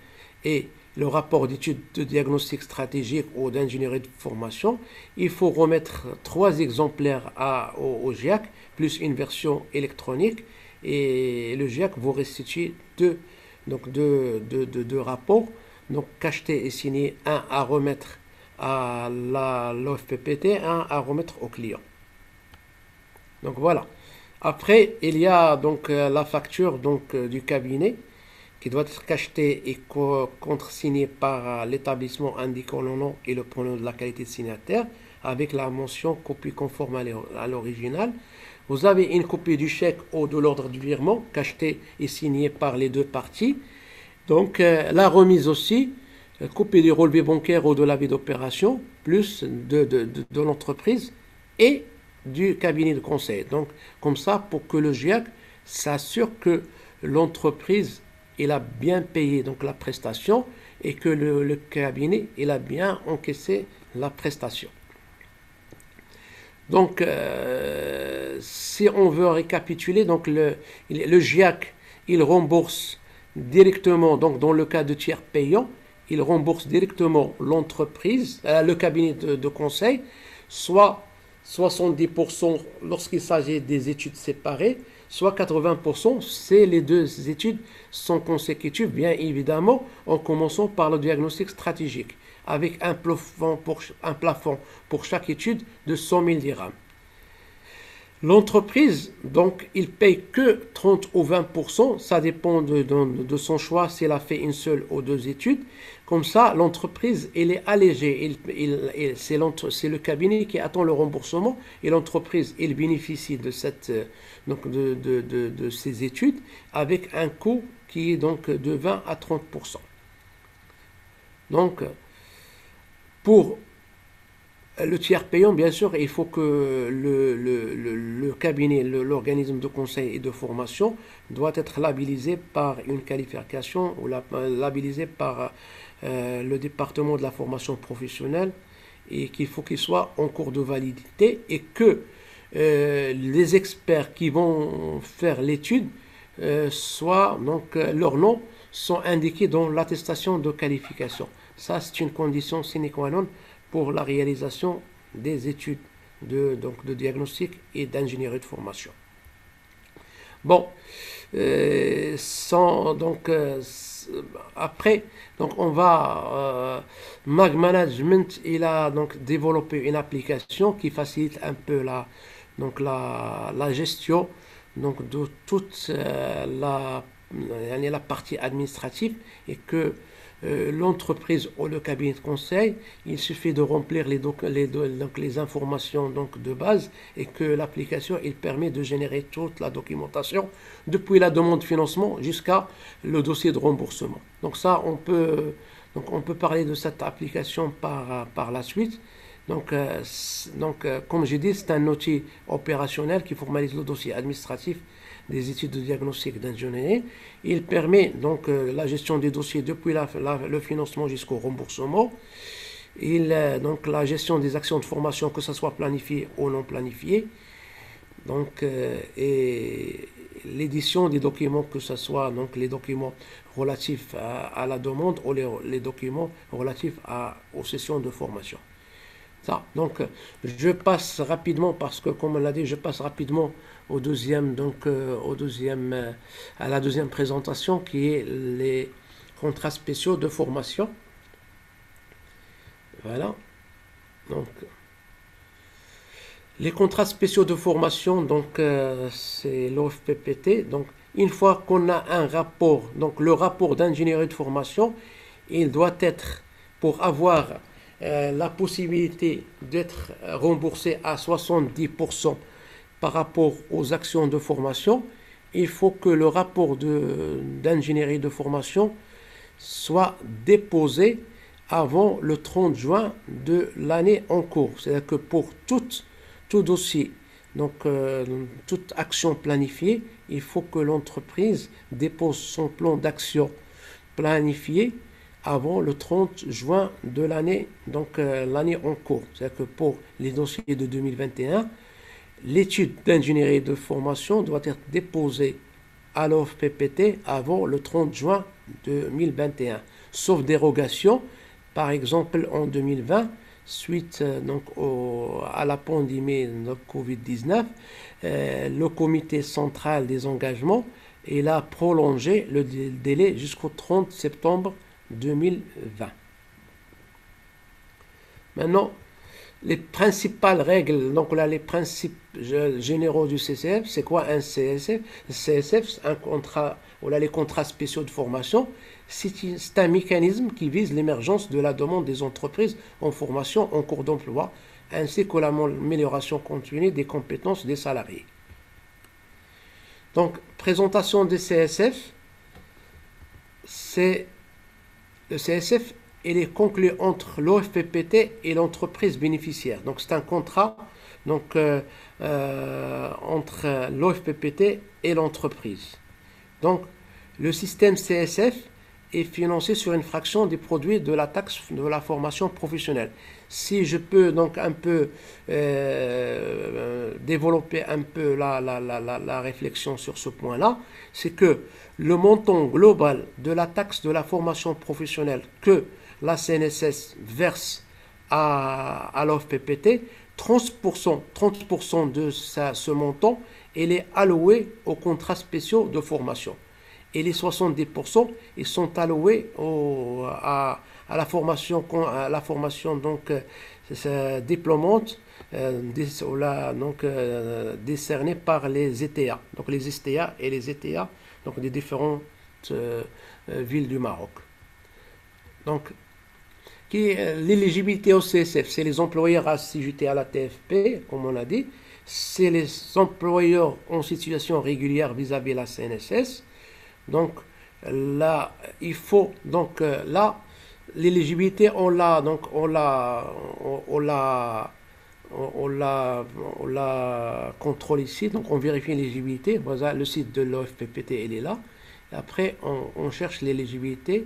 B: et le rapport d'étude de diagnostic stratégique ou d'ingénierie de formation, il faut remettre 3 exemplaires au GIAC, plus une version électronique, et le GIAC vous restitue deux rapports, donc cachetés et signés, un à remettre à l'OFPPT, un à remettre au client. Donc voilà. Après, il y a donc la facture du cabinet qui doit être cachetée et contresignée par l'établissement indiquant le nom et le pronom de la qualité de signataire avec la mention copie conforme à l'original. Vous avez une copie du chèque ou de l'ordre du virement cachetée et signée par les 2 parties. Donc la remise aussi, copie du relevé bancaire ou de l'avis d'opération, plus de l'entreprise et du cabinet de conseil. Donc, comme ça, pour que le GIAC s'assure que l'entreprise il a bien payé donc la prestation et que le cabinet il a bien encaissé la prestation. Donc, si on veut récapituler, donc le GIAC il rembourse directement, donc dans le cas de tiers payant, il rembourse directement l'entreprise, le cabinet de conseil, soit 70% lorsqu'il s'agit des études séparées, soit 80% si les 2 études sont consécutives, bien évidemment, en commençant par le diagnostic stratégique, avec un plafond pour chaque étude de 100 000 dirhams. L'entreprise, donc, il paye que 30 ou 20%, ça dépend de son choix s'il a fait une seule ou 2 études. Comme ça, l'entreprise, elle est allégée. C'est le cabinet qui attend le remboursement et l'entreprise, elle bénéficie de ces études avec un coût qui est donc de 20 à 30%. Donc, pour le tiers payant, bien sûr, il faut que le cabinet, l'organisme de conseil et de formation doit être labellisé par une qualification ou labellisé par le département de la formation professionnelle et qu'il faut qu'il soit en cours de validité et que les experts qui vont faire l'étude leurs noms sont indiqués dans l'attestation de qualification. Ça, c'est une condition sine qua non pour la réalisation des études de diagnostic et d'ingénierie de formation. Bon, après, donc on va Mag Management, il a donc développé une application qui facilite un peu la gestion donc de toute la partie administrative et que l'entreprise ou le cabinet de conseil, il suffit de remplir les informations donc de base et que l'application il permet de générer toute la documentation depuis la demande de financement jusqu'à le dossier de remboursement. Donc ça, on peut parler de cette application par la suite. Donc, comme j'ai dit, c'est un outil opérationnel qui formalise le dossier administratif des études de diagnostic d'ingénierie. Il permet donc la gestion des dossiers depuis le financement jusqu'au remboursement. Donc la gestion des actions de formation, que ce soit planifié ou non planifié. Donc, et l'édition des documents, que ce soit donc les documents relatifs à la demande ou les documents relatifs aux sessions de formation. Ça, donc, je passe rapidement parce que, comme on l'a dit, je passe rapidement à la deuxième présentation qui est les contrats spéciaux de formation. Voilà. Donc, les contrats spéciaux de formation, donc c'est l'OFPPT. Donc, une fois qu'on a un rapport, donc le rapport d'ingénierie de formation, il doit être pour avoir la possibilité d'être remboursé à 70% par rapport aux actions de formation, il faut que le rapport d'ingénierie de formation soit déposé avant le 30 juin de l'année en cours. C'est-à-dire que pour tout dossier, donc toute action planifiée, il faut que l'entreprise dépose son plan d'action planifié avant le 30 juin de l'année, donc l'année en cours. C'est-à-dire que pour les dossiers de 2021, l'étude d'ingénierie de formation doit être déposée à l'OFPPT avant le 30 juin 2021, sauf dérogation. Par exemple, en 2020, suite à la pandémie de Covid-19, le comité central des engagements il a prolongé le délai jusqu'au 30 septembre 2020. Maintenant, les principales règles, donc là, les principes généraux du CCF, c'est quoi un CSF? Le CSF, c'est un contrat, ou là, les contrats spéciaux de formation, c'est un mécanisme qui vise l'émergence de la demande des entreprises en formation en cours d'emploi, ainsi que l'amélioration continue des compétences des salariés. Donc, présentation des CSF, c'est le CSF, il est conclu entre l'OFPPT et l'entreprise bénéficiaire. Donc, c'est un contrat entre l'OFPPT et l'entreprise. Donc, le système CSF est financé sur une fraction des produits de la taxe de la formation professionnelle. Si je peux donc un peu développer un peu la réflexion sur ce point-là, c'est que le montant global de la taxe de la formation professionnelle que la CNSS verse à l'OFPPT, 30% de ce montant, il est alloué aux contrats spéciaux de formation. Et les 70%, ils sont alloués à la formation donc diplômante décernée par les ETA. Donc les STA et les ETA donc des différentes villes du Maroc. Donc l'éligibilité au CSF, c'est les employeurs assujettés à la TFP, comme on a dit, c'est les employeurs en situation régulière vis-à-vis de la CNSS. Donc là, il faut donc là l'éligibilité on la contrôle ici, donc on vérifie l'éligibilité. Voilà, le site de l'OFPPT il est là. Et après on cherche l'éligibilité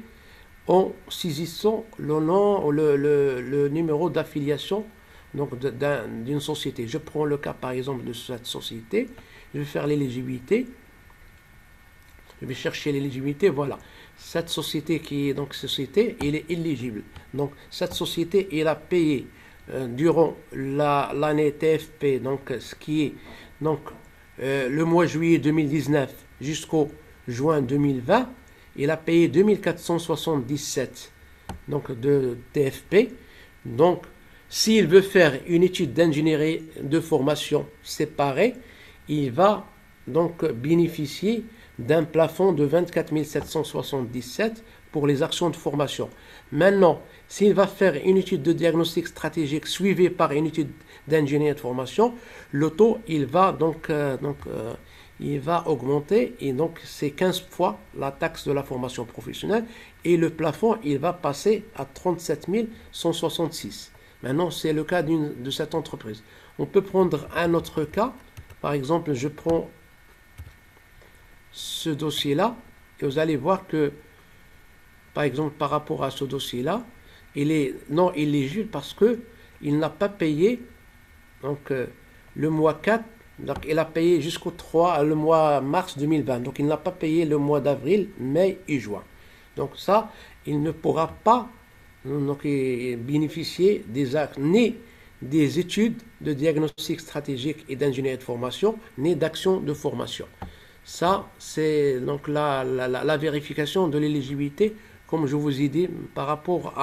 B: en saisissant le nom, le numéro d'affiliation donc d'une société. Je prends le cas par exemple de cette société, je vais faire l'éligibilité. Je vais chercher l'éligibilité, voilà. Cette société qui est donc société, elle est éligible. Donc cette société, elle a payé durant l'année TFP, donc ce qui est donc le mois juillet 2019 jusqu'au juin 2020, elle a payé 2477 donc de TFP. Donc s'il veut faire une étude d'ingénierie de formation séparée, il va donc bénéficier d'un plafond de 24 777 pour les actions de formation. Maintenant, s'il va faire une étude de diagnostic stratégique suivie par une étude d'ingénierie de formation, le taux, il va il va augmenter et donc c'est 15 fois la taxe de la formation professionnelle et le plafond, il va passer à 37 166. Maintenant, c'est le cas de cette entreprise. On peut prendre un autre cas. Par exemple, je prends ce dossier-là, et vous allez voir que, par exemple, par rapport à ce dossier-là, il est non éligible parce qu'il n'a pas payé donc, le mois 4, donc il a payé jusqu'au 3, le mois mars 2020, donc il n'a pas payé le mois d'avril, mai et juin. Donc ça, il ne pourra pas donc, bénéficier ni des études de diagnostic stratégique et d'ingénierie de formation, ni d'actions de formation. Ça, c'est donc la vérification de l'éligibilité, comme je vous ai dit, par rapport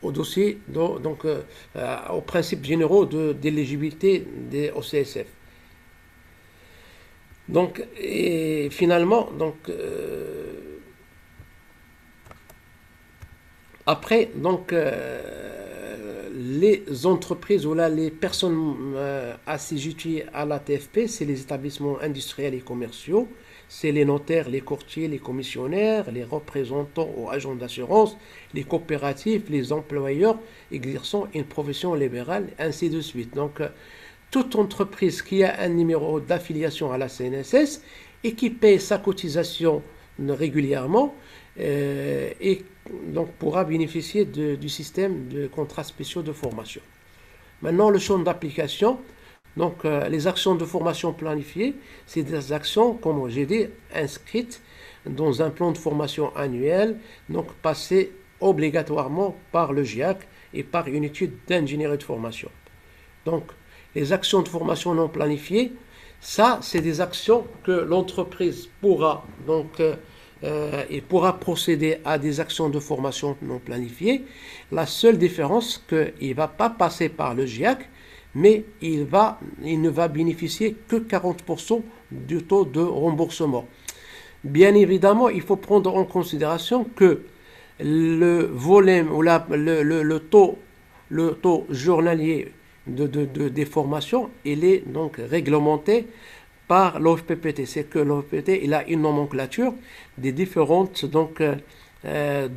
B: au dossier, aux principes généraux d'éligibilité au CSF. Donc, et finalement, donc, après, donc, les entreprises ou là, les personnes assujetties à la TFP, c'est les établissements industriels et commerciaux, c'est les notaires, les courtiers, les commissionnaires, les représentants ou agents d'assurance, les coopératives, les employeurs exerçant une profession libérale, ainsi de suite. Donc, toute entreprise qui a un numéro d'affiliation à la CNSS et qui paye sa cotisation régulièrement et donc pourra bénéficier du système de contrats spéciaux de formation. Maintenant, le champ d'application, Donc, les actions de formation planifiées, c'est des actions, comme j'ai dit, inscrites dans un plan de formation annuel, donc passées obligatoirement par le GIAC et par une étude d'ingénierie de formation. Donc, les actions de formation non planifiées, ça, c'est des actions que l'entreprise pourra, donc, il pourra procéder à des actions de formation non planifiées. La seule différence, qu'il ne va pas passer par le GIAC, mais il ne va bénéficier que 40% du taux de remboursement. Bien évidemment, il faut prendre en considération que le volume ou le taux journalier des formations, il est donc réglementé par l'OFPPT. C'est que l'OFPPT, il a une nomenclature des différentes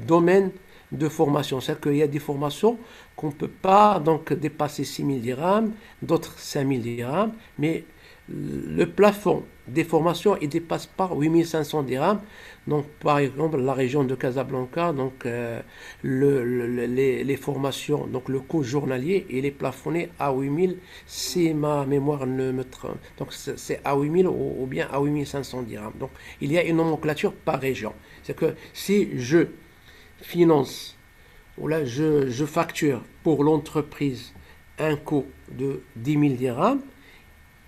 B: domaines de formation. C'est qu'il y a des formations qu'on ne peut pas donc dépasser 6 000 dirhams, d'autres 5 000 dirhams, mais le plafond des formations, il ne dépasse pas 8 500 dirhams. Donc, par exemple, la région de Casablanca, donc, les formations, donc le coût journalier, il est plafonné à 8 000, si ma mémoire ne me trompe. Donc, c'est à 8 000 ou bien à 8 500 dirhams. Donc, il y a une nomenclature par région. C'est que si je finance, ou là, je facture pour l'entreprise un coût de 10 000 dirhams,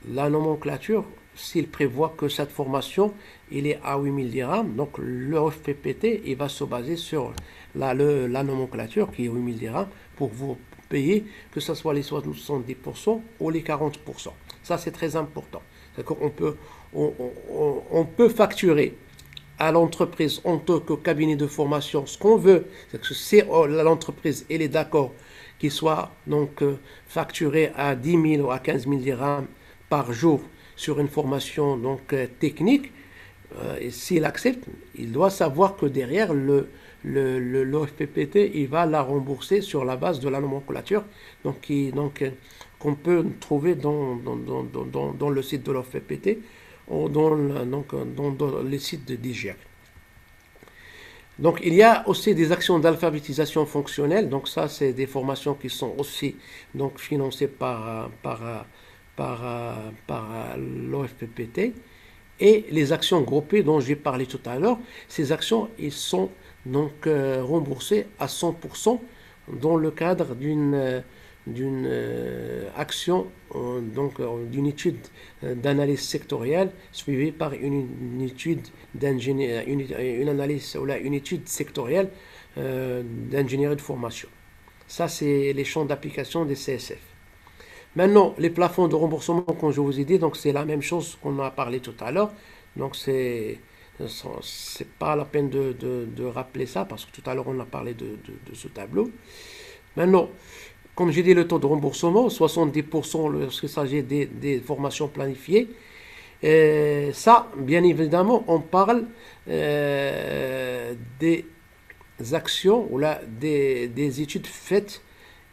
B: la nomenclature, s'il prévoit que cette formation, il est à 8 000 dirhams, donc le FPPT, il va se baser sur la nomenclature qui est 8 000 dirhams pour vous payer, que ce soit les 70% ou les 40%. Ça, c'est très important. On peut facturer à l'entreprise en tant que cabinet de formation ce qu'on veut. C'est que si l'entreprise elle est d'accord qu'il soit donc facturé à 10 000 ou à 15 000 dirhams par jour sur une formation donc technique, et s'il accepte, il doit savoir que derrière l'OFPPT, il va la rembourser sur la base de la nomenclature qu'on peut trouver dans le site de l'OFPPT ou dans les sites de DGIAC. Donc, il y a aussi des actions d'alphabétisation fonctionnelle. Donc, ça, c'est des formations qui sont aussi donc, financées par l'OFPPT. Et les actions groupées dont j'ai parlé tout à l'heure, ces actions, ils sont donc remboursées à 100% dans le cadre d'une action, d'une étude d'analyse sectorielle suivie par une étude une analyse ou une étude sectorielle d'ingénierie de formation. Ça, c'est les champs d'application des CSF. Maintenant, les plafonds de remboursement, comme je vous ai dit, donc c'est la même chose qu'on a parlé tout à l'heure. Donc, c'est pas la peine de rappeler ça, parce que tout à l'heure, on a parlé de ce tableau. Maintenant, comme j'ai dit, le taux de remboursement, 70% lorsqu'il s'agit des formations planifiées. Ça, bien évidemment, on parle des actions ou là, des études faites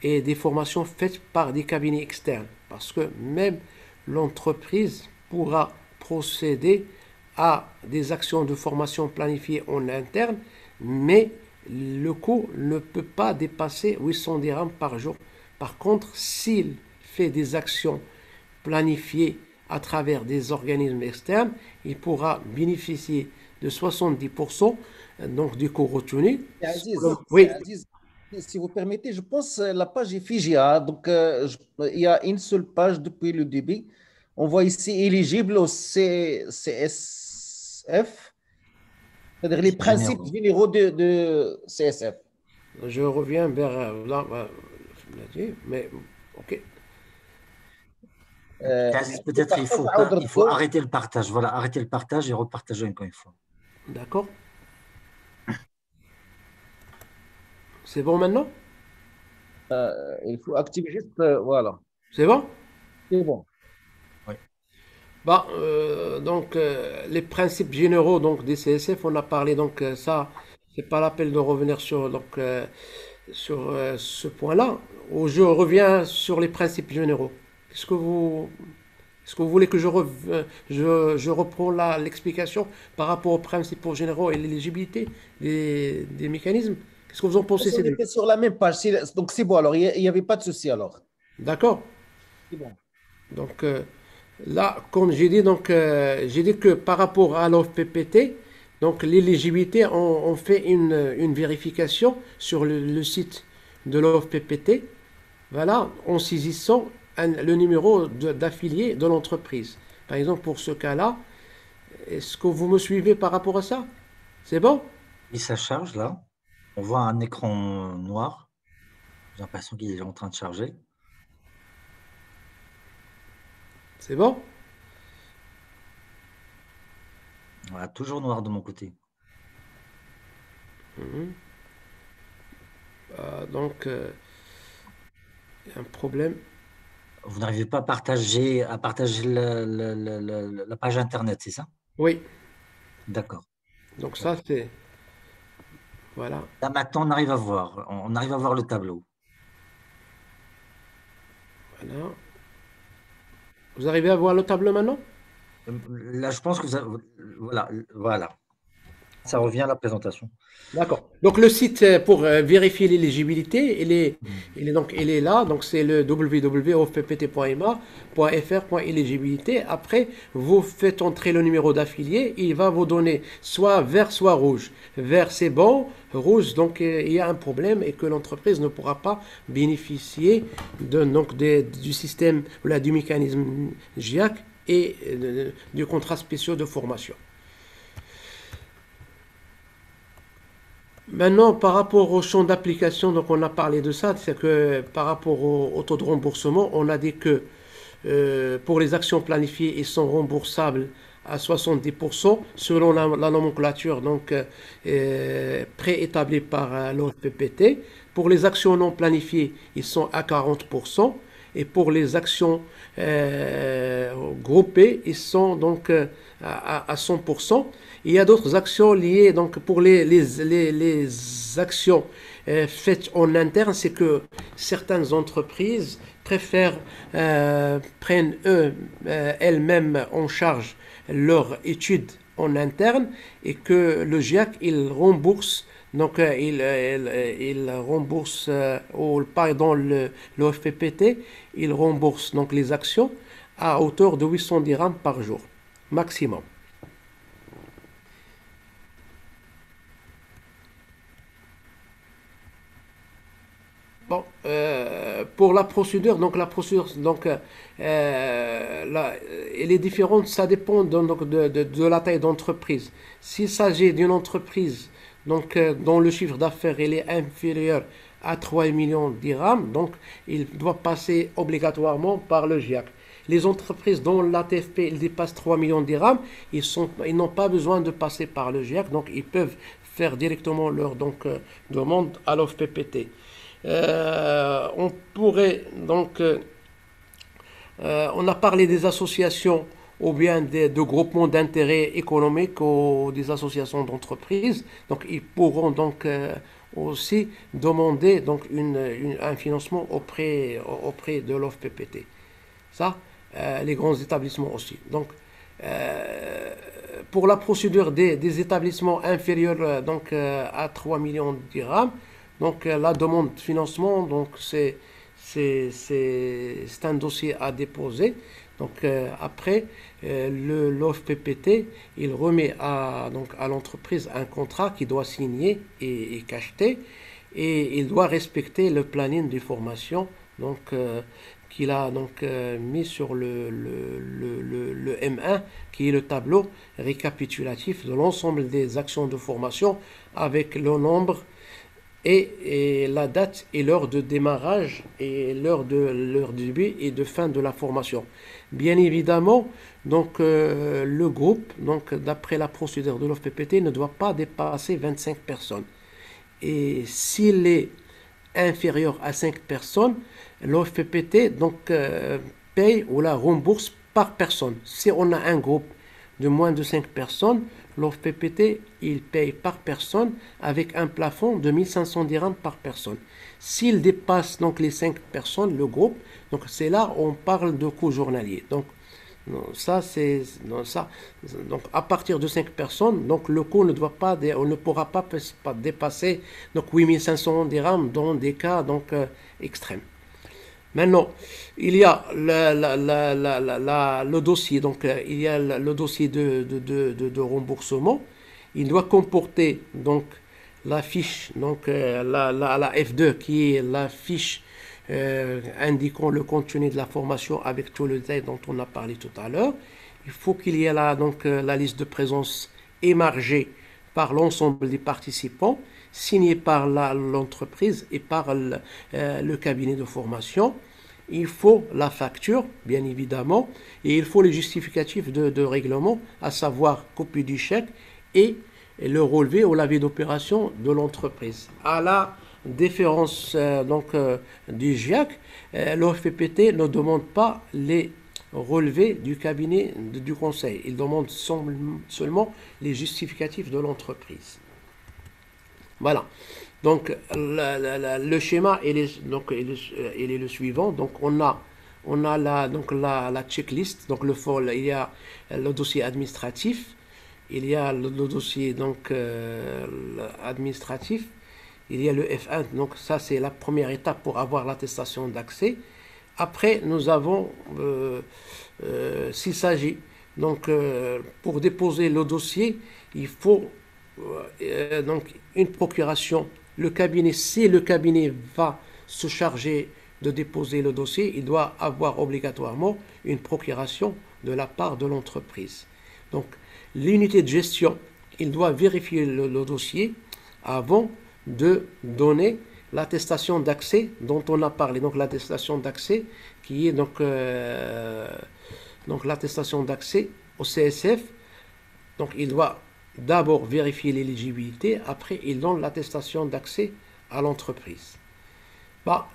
B: et des formations faites par des cabinets externes. Parce que même l'entreprise pourra procéder à des actions de formation planifiées en interne, mais le coût ne peut pas dépasser 800 dirhams par jour. Par contre, s'il fait des actions planifiées à travers des organismes externes, il pourra bénéficier de 70% donc du coût retenu.
D: Oui. Si vous permettez, je pense que la page est figée. Donc, il y a une seule page depuis le début. On voit ici éligible au CSF, c'est-à-dire les principes généraux de CSF.
B: Je reviens vers là, mais ok.
A: Peut-être il faut arrêter le partage. Voilà, arrêter le partage et repartager encore une fois.
B: D'accord. C'est bon maintenant?
D: Il faut activer juste, voilà.
B: C'est bon?
D: C'est bon.
B: Oui. Bah, donc, les principes généraux donc, des CSF, on a parlé, donc ça, c'est pas la peine de revenir sur ce point-là. Je reviens sur les principes généraux. Est-ce que vous voulez que je reprends l'explication par rapport aux principes généraux et l'éligibilité des mécanismes? Qu'est-ce que vous en pensez?
D: On était sur la même page, donc c'est bon, alors il n'y avait pas de souci alors.
B: D'accord.
D: C'est bon.
B: Donc là, comme j'ai dit que par rapport à l'OFPPT, donc l'éligibilité, on fait une vérification sur le site de l'OFPPT, voilà, en saisissant le numéro d'affilié de l'entreprise. Par exemple, pour ce cas-là, est-ce que vous me suivez par rapport à ça? C'est bon?
A: Et ça charge là. On voit un écran noir. J'ai l'impression qu'il est en train de charger.
B: C'est bon?
A: Voilà, toujours noir de mon côté.
B: Donc, il y a un problème.
A: Vous n'arrivez pas à partager la page internet, c'est ça?
B: Oui,
A: D'accord.
B: donc ça, c'est... Voilà.
A: Là maintenant, on arrive à voir le tableau.
B: Voilà. Vous arrivez à voir le tableau maintenant?
A: Là, je pense que voilà. Ça revient à la présentation.
B: D'accord. Donc le site pour vérifier l'éligibilité, il est là. Donc c'est le www.ofppt.ma.fr.éligibilité. Après, vous faites entrer le numéro d'affilié. Il va vous donner soit vert, soit rouge. Vert, c'est bon. Rouge, donc il y a un problème et que l'entreprise ne pourra pas bénéficier du système, du mécanisme GIAC et du contrat spécial de formation. Maintenant, par rapport au champ d'application, donc on a parlé de ça, c'est que par rapport au taux de remboursement, on a dit que pour les actions planifiées, ils sont remboursables à 70% selon la nomenclature préétablie par l'OFPPT. Pour les actions non planifiées, ils sont à 40%. Et pour les actions groupées, ils sont donc à 100%. Il y a d'autres actions liées, donc pour les actions faites en interne, c'est que certaines entreprises préfèrent prennent elles-mêmes en charge leur étude en interne et que le GIAC, il rembourse. Donc, il rembourse, ou pardon, l'OFPPT, il rembourse donc les actions à hauteur de 800 dirhams par jour, maximum. Bon, pour la procédure, elle est différente, ça dépend de la taille d'entreprise. S'il s'agit d'une entreprise dont le chiffre d'affaires il est inférieur à 3 millions de dirhams, donc il doit passer obligatoirement par le GIAC. Les entreprises dont l'ATFP il dépasse 3 millions de dirhams, ils n'ont pas besoin de passer par le GIAC, donc ils peuvent faire directement leur demande à l'OFPPT. On pourrait on a parlé des associations ou bien de groupements d'intérêt économiques ou des associations d'entreprises. Donc, ils pourront aussi demander un financement auprès de l'OFPPT. Ça, les grands établissements aussi. Donc, pour la procédure des établissements inférieurs à 3 millions de dirhams, la demande de financement, c'est un dossier à déposer. Donc après, l'OFPPT, il remet à l'entreprise un contrat qu'il doit signer et cacheter, et il doit respecter le planning de formation qu'il a mis sur le M1, qui est le tableau récapitulatif de l'ensemble des actions de formation avec le nombre et la date et l'heure de démarrage et l'heure de début et de fin de la formation. Bien évidemment, le groupe, d'après la procédure de l'OFPPT, ne doit pas dépasser 25 personnes. Et s'il est inférieur à 5 personnes, l'OFPPT paye ou la rembourse par personne. Si on a un groupe de moins de 5 personnes, l'OFPPT, il paye par personne avec un plafond de 1500 dirhams par personne. S'il dépasse les 5 personnes, le groupe, c'est là où on parle de coût journalier. À partir de 5 personnes, le coût ne pourra pas dépasser 8500 dirhams dans des cas extrêmes. Maintenant, il y a le dossier, donc il y a le dossier de remboursement. Il doit comporter donc la fiche, donc la F2 qui est la fiche indiquant le contenu de la formation avec tout le détail dont on a parlé tout à l'heure. Il faut qu'il y ait là donc la liste de présence émargée par l'ensemble des participants, signée par l'entreprise et par le cabinet de formation. Il faut la facture, bien évidemment, et il faut les justificatifs de règlement, à savoir copie du chèque et le relevé ou l'avis d'opération de l'entreprise. À la différence du GIAC, l'OFPPT ne demande pas les relevés du cabinet du conseil. Il demande seulement les justificatifs de l'entreprise. Voilà. Donc le schéma il est le suivant. Donc on a la checklist. Donc il y a le dossier administratif, il y a le dossier administratif, il y a le F1. Donc ça c'est la première étape pour avoir l'attestation d'accès. Après nous avons s'il s'agit donc pour déposer le dossier, il faut donc une procuration. Si le cabinet va se charger de déposer le dossier, il doit avoir obligatoirement une procuration de la part de l'entreprise. Donc, l'unité de gestion, il doit vérifier le dossier avant de donner l'attestation d'accès dont on a parlé. Donc, l'attestation d'accès qui est donc l'attestation d'accès au CSF. Donc, il doit d'abord vérifier l'éligibilité, après il donne l'attestation d'accès à l'entreprise.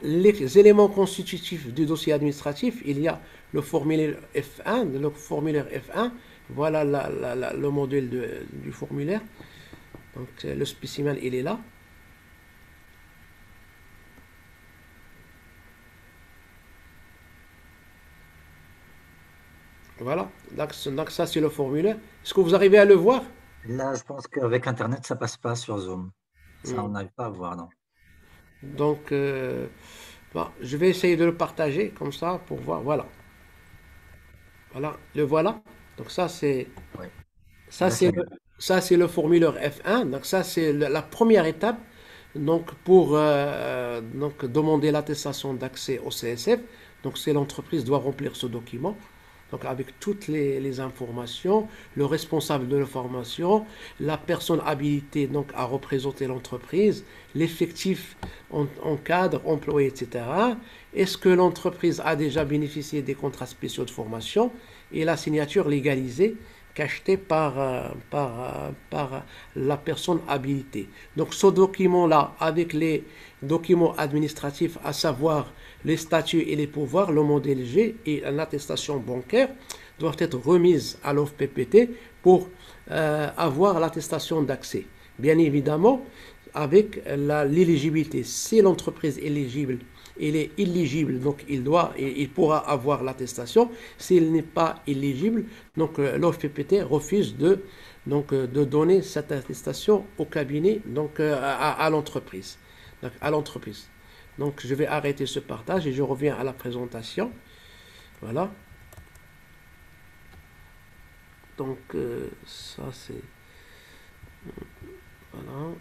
B: Les éléments constitutifs du dossier administratif, il y a le formulaire F1. Le formulaire F1, voilà le modèle du formulaire. Donc le spécimen, il est là. Voilà, donc ça c'est le formulaire. Est-ce que vous arrivez à le voir?
A: Là, je pense qu'avec Internet, ça passe pas sur Zoom. Ça, on n'arrive pas à voir, non.
B: Donc, je vais essayer de le partager comme ça pour voir. Voilà. Voilà, le voilà. Donc ça c'est
A: Oui.
B: ça c'est le formulaire F1. Donc ça c'est la première étape. Donc pour demander l'attestation d'accès au CSF. Donc c'est l'entreprise doit remplir ce document. Donc avec toutes les informations, le responsable de la formation, la personne habilitée donc à représenter l'entreprise, l'effectif en cadre, employé, etc. Est-ce que l'entreprise a déjà bénéficié des contrats spéciaux de formation et la signature légalisée cachetée par la personne habilitée. Donc ce document-là, avec les documents administratifs, à savoir les statuts et les pouvoirs, le modèle G et l'attestation bancaire, doivent être remises à l'OFPPT pour avoir l'attestation d'accès. Bien évidemment, avec l'éligibilité, si l'entreprise est éligible, il est éligible, donc il pourra avoir l'attestation. S'il n'est pas éligible, donc l'OFPPT refuse de donner cette attestation au cabinet, donc à l'entreprise. Donc je vais arrêter ce partage et je reviens à la présentation. Voilà. Donc ça c'est voilà.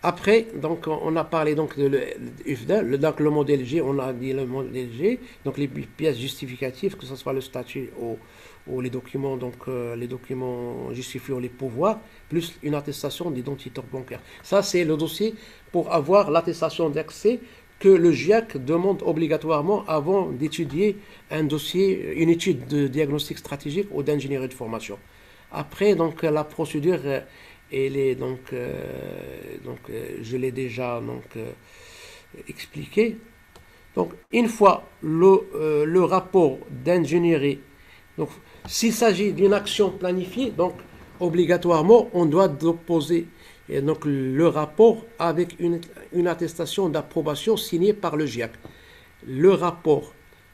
B: Après, donc, on a parlé donc de l'UFDA, donc le modèle G, on a dit le modèle G, donc les pièces justificatives, que ce soit le statut ou les documents, les documents justifiant les pouvoirs, plus une attestation d'identiteur bancaire. Ça, c'est le dossier pour avoir l'attestation d'accès que le GIAC demande obligatoirement avant d'étudier un dossier, une étude de diagnostic stratégique ou d'ingénierie de formation. Après, donc, la procédure je l'ai déjà expliqué. Donc, une fois le rapport d'ingénierie, donc s'il s'agit d'une action planifiée, donc obligatoirement, on doit déposer donc le rapport avec une attestation d'approbation signée par le GIAC. Le rapport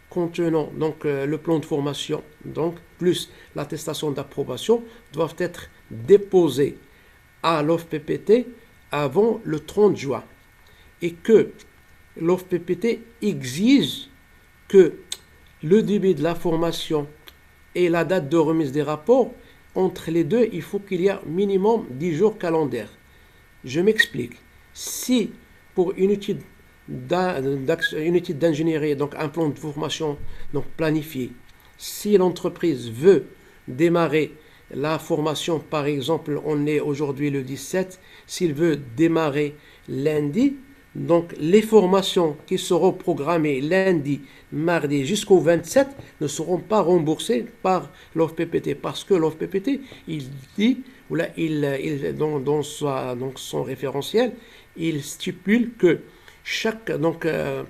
B: contenant donc le plan de formation, donc plus l'attestation d'approbation, doivent être déposés à l'OFPPT avant le 30 juin et que l'OFPPT exige que le début de la formation et la date de remise des rapports, entre les deux, il faut qu'il y ait minimum 10 jours calendaires. Je m'explique. Si pour une étude d'ingénierie, donc un plan de formation donc planifié, si l'entreprise veut démarrer la formation, par exemple, on est aujourd'hui le 17, s'il veut démarrer lundi, donc les formations qui seront programmées lundi, mardi jusqu'au 27 ne seront pas remboursées par l'OFPPT parce que l'OFPPT, il dit, ou là, dans son référentiel, il stipule que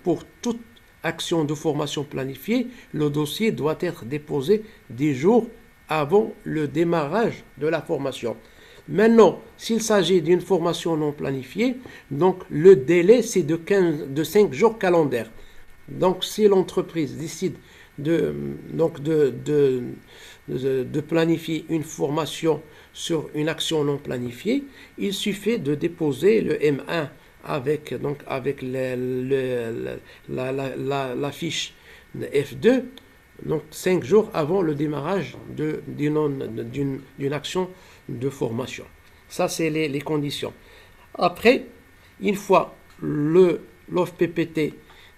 B: pour toute action de formation planifiée, le dossier doit être déposé 10 jours avant le démarrage de la formation. Maintenant, s'il s'agit d'une formation non planifiée, donc le délai c'est de 5 jours calendaires. Donc si l'entreprise décide de planifier une formation sur une action non planifiée, il suffit de déposer le M1 avec la fiche F2, donc 5 jours avant le démarrage d'une action de formation. Ça, c'est les conditions. Après, une fois l'OFPPT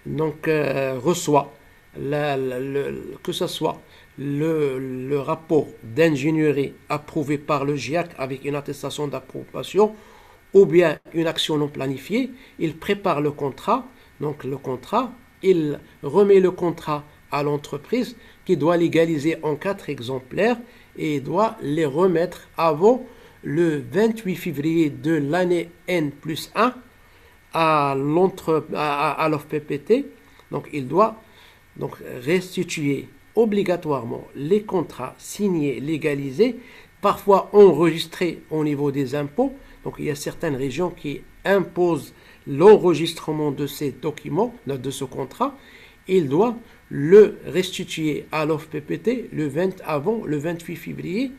B: reçoit que ce soit le rapport d'ingénierie approuvé par le GIAC avec une attestation d'approbation ou bien une action non planifiée, il prépare le contrat. Donc le contrat, il remet le contrat à l'entreprise qui doit légaliser en 4 exemplaires et doit les remettre avant le 28 février de l'année N+1 à l'OFPPT. Donc il doit restituer obligatoirement les contrats signés, légalisés, parfois enregistrés au niveau des impôts. Donc il y a certaines régions qui imposent l'enregistrement de ces documents, de ce contrat. Il doit le restituer à l'OFPPT avant le 28 février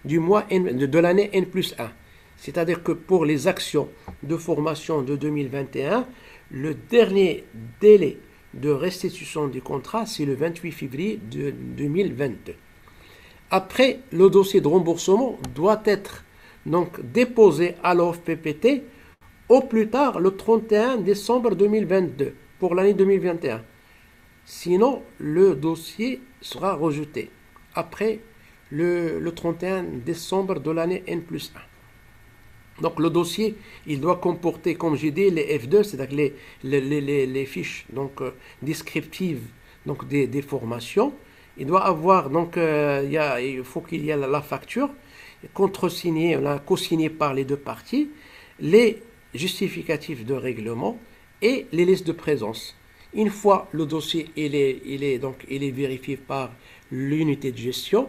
B: de l'année N+1. C'est-à-dire que pour les actions de formation de 2021, le dernier délai de restitution du contrat, c'est le 28 février de 2022. Après, le dossier de remboursement doit être déposé à l'OFPPT au plus tard le 31 décembre 2022 pour l'année 2021. Sinon, le dossier sera rejeté après le 31 décembre de l'année N+1. Donc le dossier, il doit comporter, comme j'ai dit, les F2, c'est-à-dire les fiches descriptives des formations. Il doit avoir, il faut qu'il y ait la facture, contresignée, co-signée par les deux parties, les justificatifs de règlement et les listes de présence. Une fois le dossier il est vérifié par l'unité de gestion,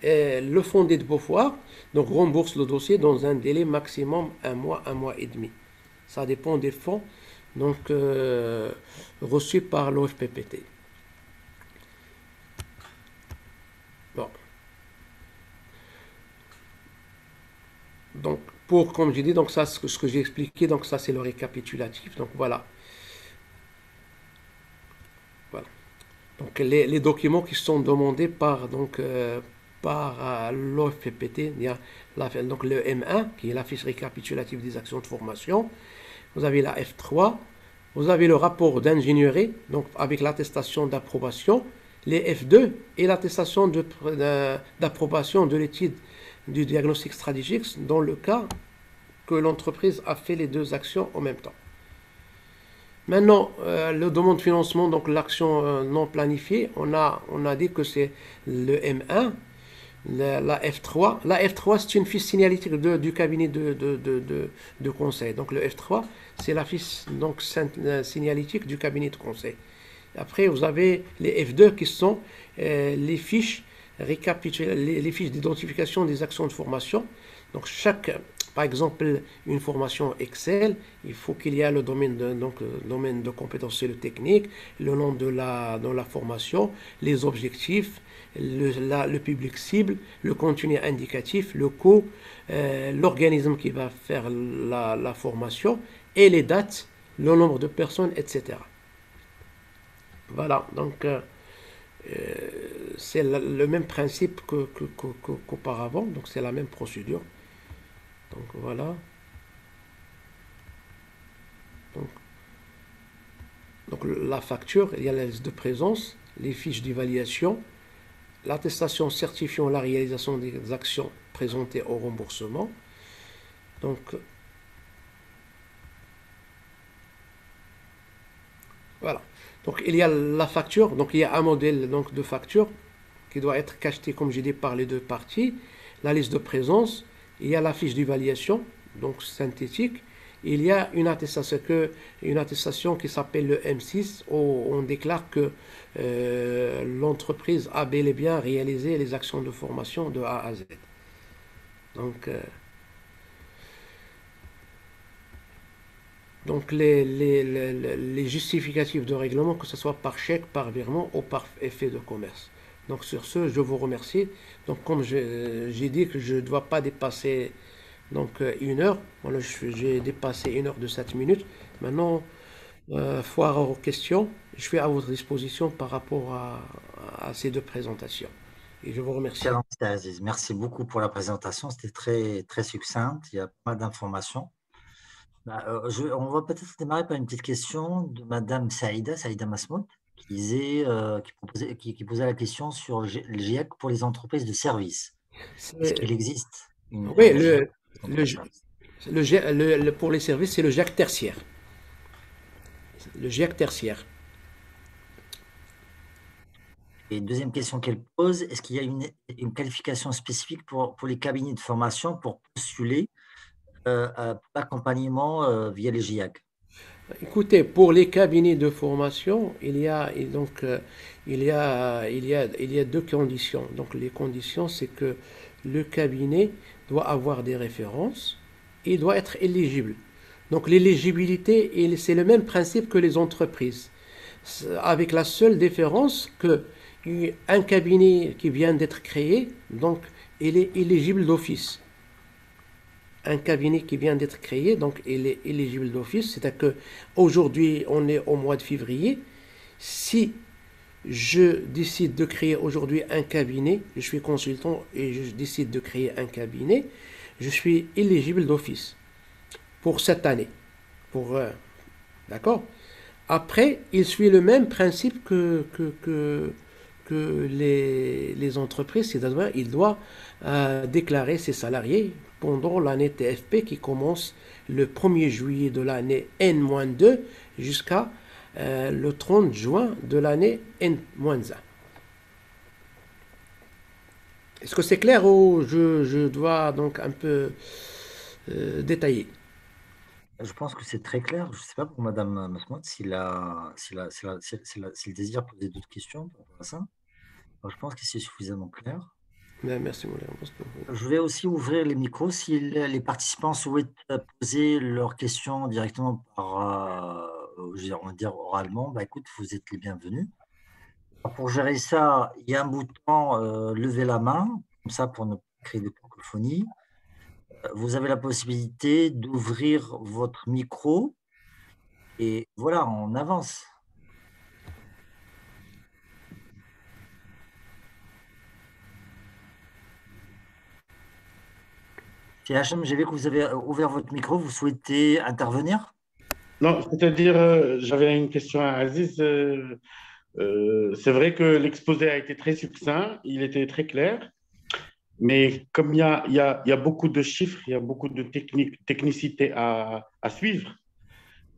B: le fondé de Beaufort rembourse le dossier dans un délai maximum 1 mois et demi. Ça dépend des fonds reçus par l'OFPPT. Bon. Donc comme j'ai dit, ça ce que j'ai expliqué, ça c'est le récapitulatif. Donc voilà. Donc les documents qui sont demandés par l'OFPPT, il y a le M1 qui est la fiche récapitulative des actions de formation. Vous avez la F3, vous avez le rapport d'ingénierie, avec l'attestation d'approbation, les F2 et l'attestation d'approbation de l'étude du diagnostic stratégique dans le cas que l'entreprise a fait les deux actions en même temps. Maintenant, le demande de financement, l'action non planifiée, on a dit que c'est le M1, la F3. La F3, c'est une fiche signalétique du cabinet de conseil. Donc le F3, c'est la fiche signalétique du cabinet de conseil. Après, vous avez les F2 qui sont les fiches d'identification des actions de formation. Donc chaque Par exemple, une formation Excel, il faut qu'il y ait le domaine le domaine de compétences et le technique, le nom de la formation, les objectifs, le public cible, le contenu indicatif, le coût, l'organisme qui va faire la formation et les dates, le nombre de personnes, etc. Voilà, donc c'est le même principe qu'auparavant, donc c'est la même procédure. Donc voilà. Donc la facture, il y a la liste de présence, les fiches d'évaluation, l'attestation certifiant la réalisation des actions présentées au remboursement. Donc voilà. Donc il y a la facture, donc il y a un modèle donc, de facture qui doit être cacheté, comme j'ai dit, par les deux parties. La liste de présence, il y a la fiche d'évaluation, donc synthétique. Il y a une attestation qui s'appelle le M6, où on déclare que l'entreprise a bel et bien réalisé les actions de formation de A à Z. Donc les justificatifs de règlement, que ce soit par chèque, par virement ou par effet de commerce. Donc sur ce, je vous remercie. Donc comme j'ai dit que je ne dois pas dépasser donc 1 heure, voilà, j'ai dépassé 1 heure de 7 minutes. Maintenant, foire aux questions, je suis à votre disposition par rapport à ces deux présentations. Et je vous remercie.
A: Excellent, Aziz. Merci beaucoup pour la présentation. C'était très, très succinct. Il y a pas mal d'informations. On va peut-être démarrer par une petite question de Madame Saïda Masmoud, qui posait la question sur le GIEC pour les entreprises de services. Est-ce qu'il existe
B: Oui, pour les services, c'est le GIEC tertiaire. Le GIEC tertiaire.
A: Et deuxième question qu'elle pose, est-ce qu'il y a une qualification spécifique pour les cabinets de formation pour postuler accompagnement via les GIEC?
B: Écoutez, pour les cabinets de formation, il y a deux conditions. Donc les conditions, c'est que le cabinet doit avoir des références et doit être éligible. Donc l'éligibilité, c'est le même principe que les entreprises, avec la seule différence que un cabinet qui vient d'être créé, donc il est éligible d'office. Un cabinet qui vient d'être créé, donc il est éligible d'office, c'est-à-dire qu'aujourd'hui, on est au mois de février. Si je décide de créer aujourd'hui un cabinet, je suis consultant et je décide de créer un cabinet, je suis éligible d'office pour cette année. D'accord? Après, il suit le même principe que les entreprises, c'est-à-dire il doit déclarer ses salariés pendant l'année TFP qui commence le 1er juillet de l'année N-2 jusqu'à le 30 juin de l'année N-1. Est-ce que c'est clair ou je dois donc un peu détailler?
A: Je pense que c'est très clair. Je ne sais pas pour Madame Masmoud s'il désire poser d'autres questions par rapport à ça. Alors, je pense que c'est suffisamment clair.
B: Merci,
A: je vais aussi ouvrir les micros si les participants souhaitent poser leurs questions directement par, on va dire oralement. Écoute, vous êtes les bienvenus. Alors, pour gérer ça, il y a un bouton lever la main, comme ça pour ne pas créer de cacophonie. Vous avez la possibilité d'ouvrir votre micro et voilà, on avance. Hachem, j'ai vu que vous avez ouvert votre micro. Vous souhaitez intervenir?
C: Non, c'est-à-dire, j'avais une question à Aziz. C'est vrai que l'exposé a été très succinct, il était très clair, mais comme il y a beaucoup de chiffres, il y a beaucoup de technicité à suivre,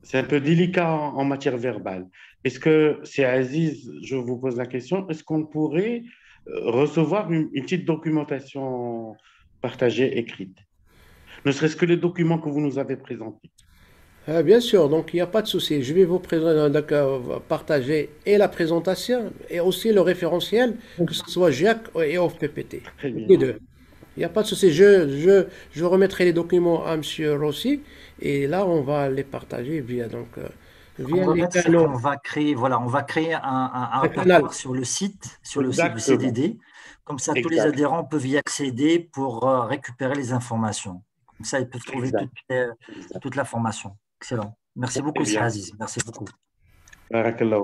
C: c'est un peu délicat en matière verbale. Est-ce que, c'est Aziz, je vous pose la question, est-ce qu'on pourrait recevoir une petite documentation partagée, écrite? Ne serait-ce que les documents que vous nous avez présentés.
B: Bien sûr, donc il n'y a pas de souci. Je vais vous partager et la présentation et aussi le référentiel, que ce soit GIEC et OFPPT.
C: Très bien.
B: Les deux. Il n'y a pas de souci. Je remettrai les documents à M. Rossi et là, on va les partager
A: On
B: via
A: va
B: les
A: mettre, c'est
B: canaux.
A: qu'on va créer, voilà, on va créer un
B: Un canal.
A: répertoire sur le site du
C: Exactement.
A: CDD. Comme ça, tous les
C: Exact.
A: adhérents peuvent y accéder pour récupérer les informations. Comme ça, ils peuvent trouver
C: Exact. Exact.
A: toute la formation. Excellent. Merci
C: Très
A: beaucoup, Sir
C: bien.
A: Aziz. Merci beaucoup.
C: Barakallah.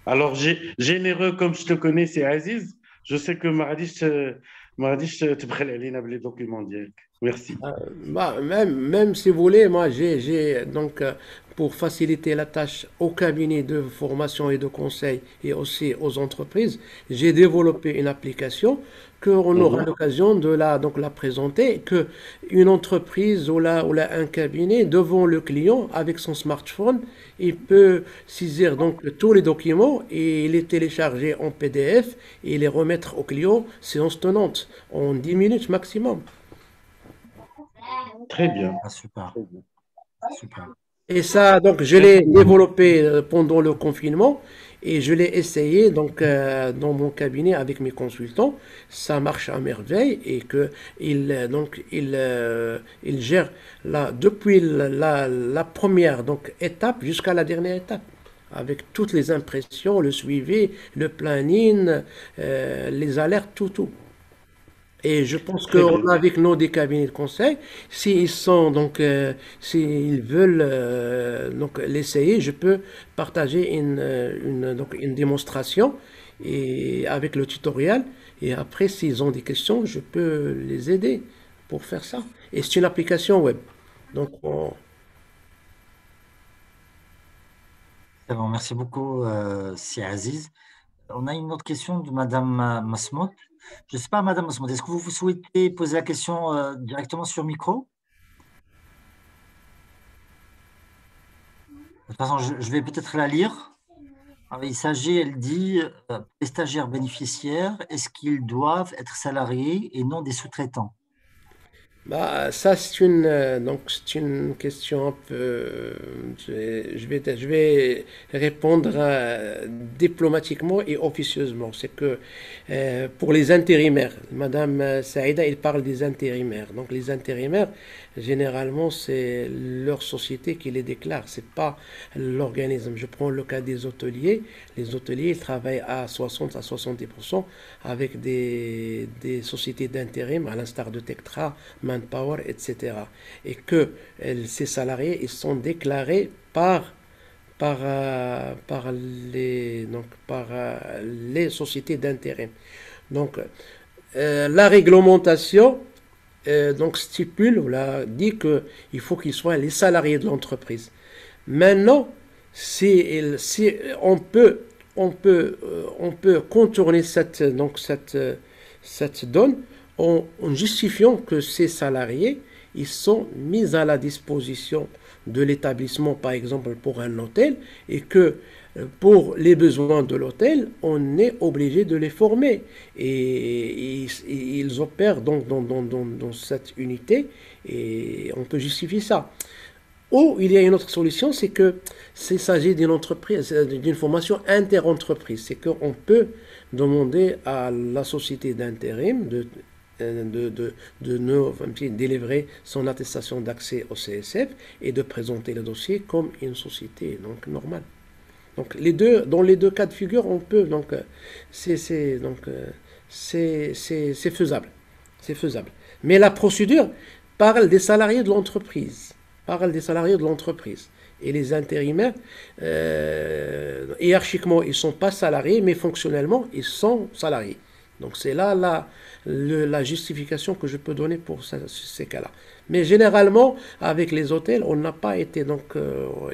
C: Alors, généreux comme je te connais, c'est Aziz. Je sais que Maradish te prête les documents directs. Merci.
B: Bah, même si vous voulez, moi, pour faciliter la tâche au cabinet de formation et de conseil et aussi aux entreprises, j'ai développé une application qu'on aura
C: Mhm.
B: l'occasion de la présenter, que une entreprise ou un cabinet devant le client avec son smartphone, il peut saisir donc tous les documents et les télécharger en PDF et les remettre au client séance tenante en 10 minutes maximum.
C: Très bien.
A: Ah, super, super.
B: Et ça, donc, je l'ai
C: Merci.
B: développé pendant le confinement et je l'ai essayé dans mon cabinet avec mes consultants. Ça marche à merveille et que il gère depuis la première étape jusqu'à la dernière étape avec toutes les impressions, le suivi, le planning, les alertes, tout. Et je pense
C: Très bien.
B: qu'on a avec nous des cabinets de conseil. S'ils veulent l'essayer, je peux partager une démonstration et avec le tutoriel. Et après, s'ils ont des questions, je peux les aider pour faire ça. Et c'est une application web. Donc,
A: C'est bon, merci beaucoup, Sir Aziz. On a une autre question de Madame Masmoud. Je ne sais pas, Madame Masmoud, est-ce que vous souhaitez poser la question directement sur micro? De toute façon, je vais peut-être la lire. Alors, il s'agit, elle dit, les stagiaires bénéficiaires, est-ce qu'ils doivent être salariés et non des sous-traitants?
B: bah, ça, c'est une question un peu. Je vais répondre diplomatiquement et officieusement. C'est que pour les intérimaires, Madame Saïda, il parle des intérimaires. Donc, les intérimaires, généralement, c'est leur société qui les déclare. C'est pas l'organisme. Je prends le cas des hôteliers. Les hôteliers, ils travaillent à 60 à 70% avec des sociétés d'intérim, à l'instar de Tectra, Manpower, etc. Et que ces salariés, ils sont déclarés par les sociétés d'intérim. Donc, la réglementation stipule ou dit qu'il faut qu'ils soient les salariés de l'entreprise. Maintenant, si on peut contourner cette donne en justifiant que ces salariés ils sont mis à la disposition de l'établissement, par exemple pour un hôtel, et que pour les besoins de l'hôtel, on est obligé de les former. Et ils opèrent donc dans cette unité, et on peut justifier ça. Ou il y a une autre solution, c'est que s'il s'agit d'une entreprise, d'une formation inter-entreprise. C'est qu'on peut demander à la société d'intérim de délivrer son attestation d'accès au CSF et de présenter le dossier comme une société donc normale. Donc dans les deux cas de figure, on peut c'est faisable, c'est faisable. Mais la procédure parle des salariés de l'entreprise, Et les intérimaires, hiérarchiquement, ils ne sont pas salariés, mais fonctionnellement, ils sont salariés. Donc c'est là la justification que je peux donner pour ces cas-là. Mais généralement, avec les hôtels, on n'a pas été,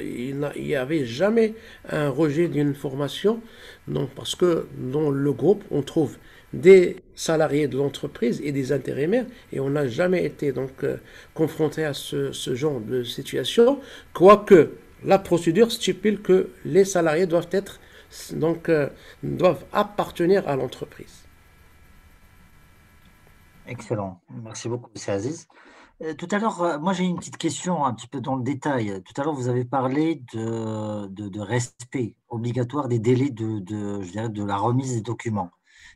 B: il n'y avait jamais un rejet d'une formation, donc, parce que dans le groupe, on trouve des salariés de l'entreprise et des intérimaires, et on n'a jamais été confronté à ce genre de situation, quoique la procédure stipule que les salariés doivent appartenir à l'entreprise.
A: Excellent. Merci beaucoup, c'est Aziz. Tout à l'heure, moi j'ai une petite question un petit peu dans le détail. Tout à l'heure, vous avez parlé de respect obligatoire des délais je dirais, de la remise des documents.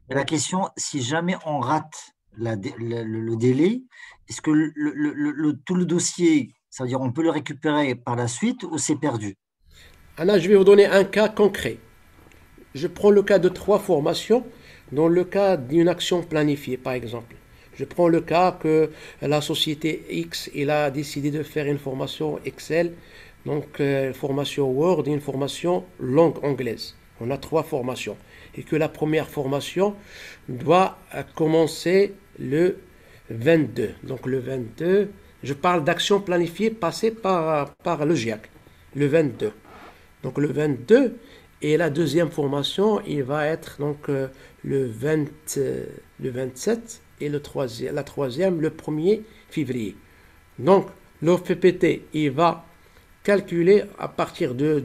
A: Mais la question, si jamais on rate le délai, est-ce que tout le dossier, ça veut dire on peut le récupérer par la suite ou c'est perdu?
B: Là, je vais vous donner un cas concret. Je prends le cas de 3 formations dans le cas d'une action planifiée, par exemple. Je prends le cas que la société X il a décidé de faire une formation Excel, donc formation Word et une formation langue anglaise. On a 3 formations. Et que la première formation doit commencer le 22. Donc le 22, je parle d'action planifiée passée par le GIAC. Le 22. Donc le 22 et la deuxième formation, il va être donc le 27 et la troisième le 1er février. Donc l'OFPPT, il va calculer à partir de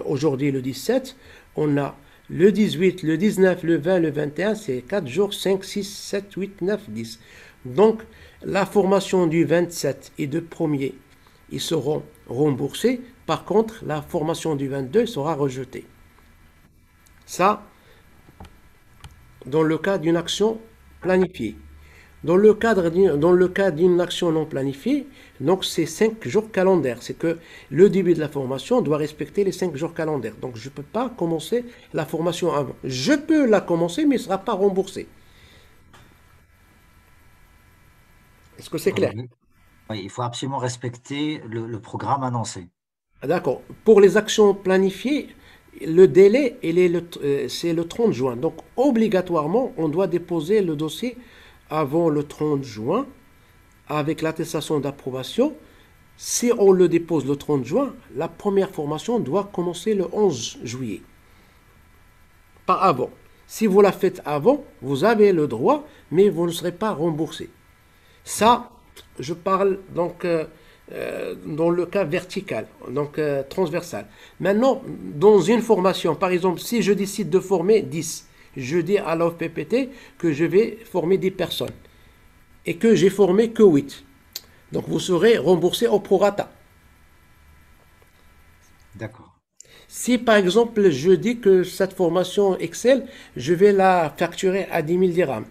B: aujourd'hui le 17, on a le 18, le 19, le 20, le 21, c'est 4 jours, 5, 6, 7, 8, 9, 10. Donc la formation du 27 et du 1er, ils seront remboursés. Par contre, la formation du 22 sera rejetée. Ça, dans le cas d'une action planifiée. Dans le cas d'une action non planifiée, donc c'est 5 jours calendaires. C'est que le début de la formation doit respecter les 5 jours calendaires. Donc je ne peux pas commencer la formation avant. Je peux la commencer, mais elle ne sera pas remboursée. Est-ce que c'est clair?
A: Oui, il faut absolument respecter le programme annoncé.
B: D'accord. Pour les actions planifiées, le délai, c'est le 30 juin. Donc, obligatoirement, on doit déposer le dossier avant le 30 juin avec l'attestation d'approbation. Si on le dépose le 30 juin, la première formation doit commencer le 11 juillet. Pas avant. Si vous la faites avant, vous avez le droit, mais vous ne serez pas remboursé. Ça, je parle donc dans le cas vertical, donc transversal. Maintenant, dans une formation, par exemple, si je décide de former 10, je dis à l'OFPPT que je vais former 10 personnes et que j'ai formé que 8. Donc, vous serez remboursé au prorata.
A: D'accord.
B: Si, par exemple, je dis que cette formation Excel, je vais la facturer à 10 000 dirhams,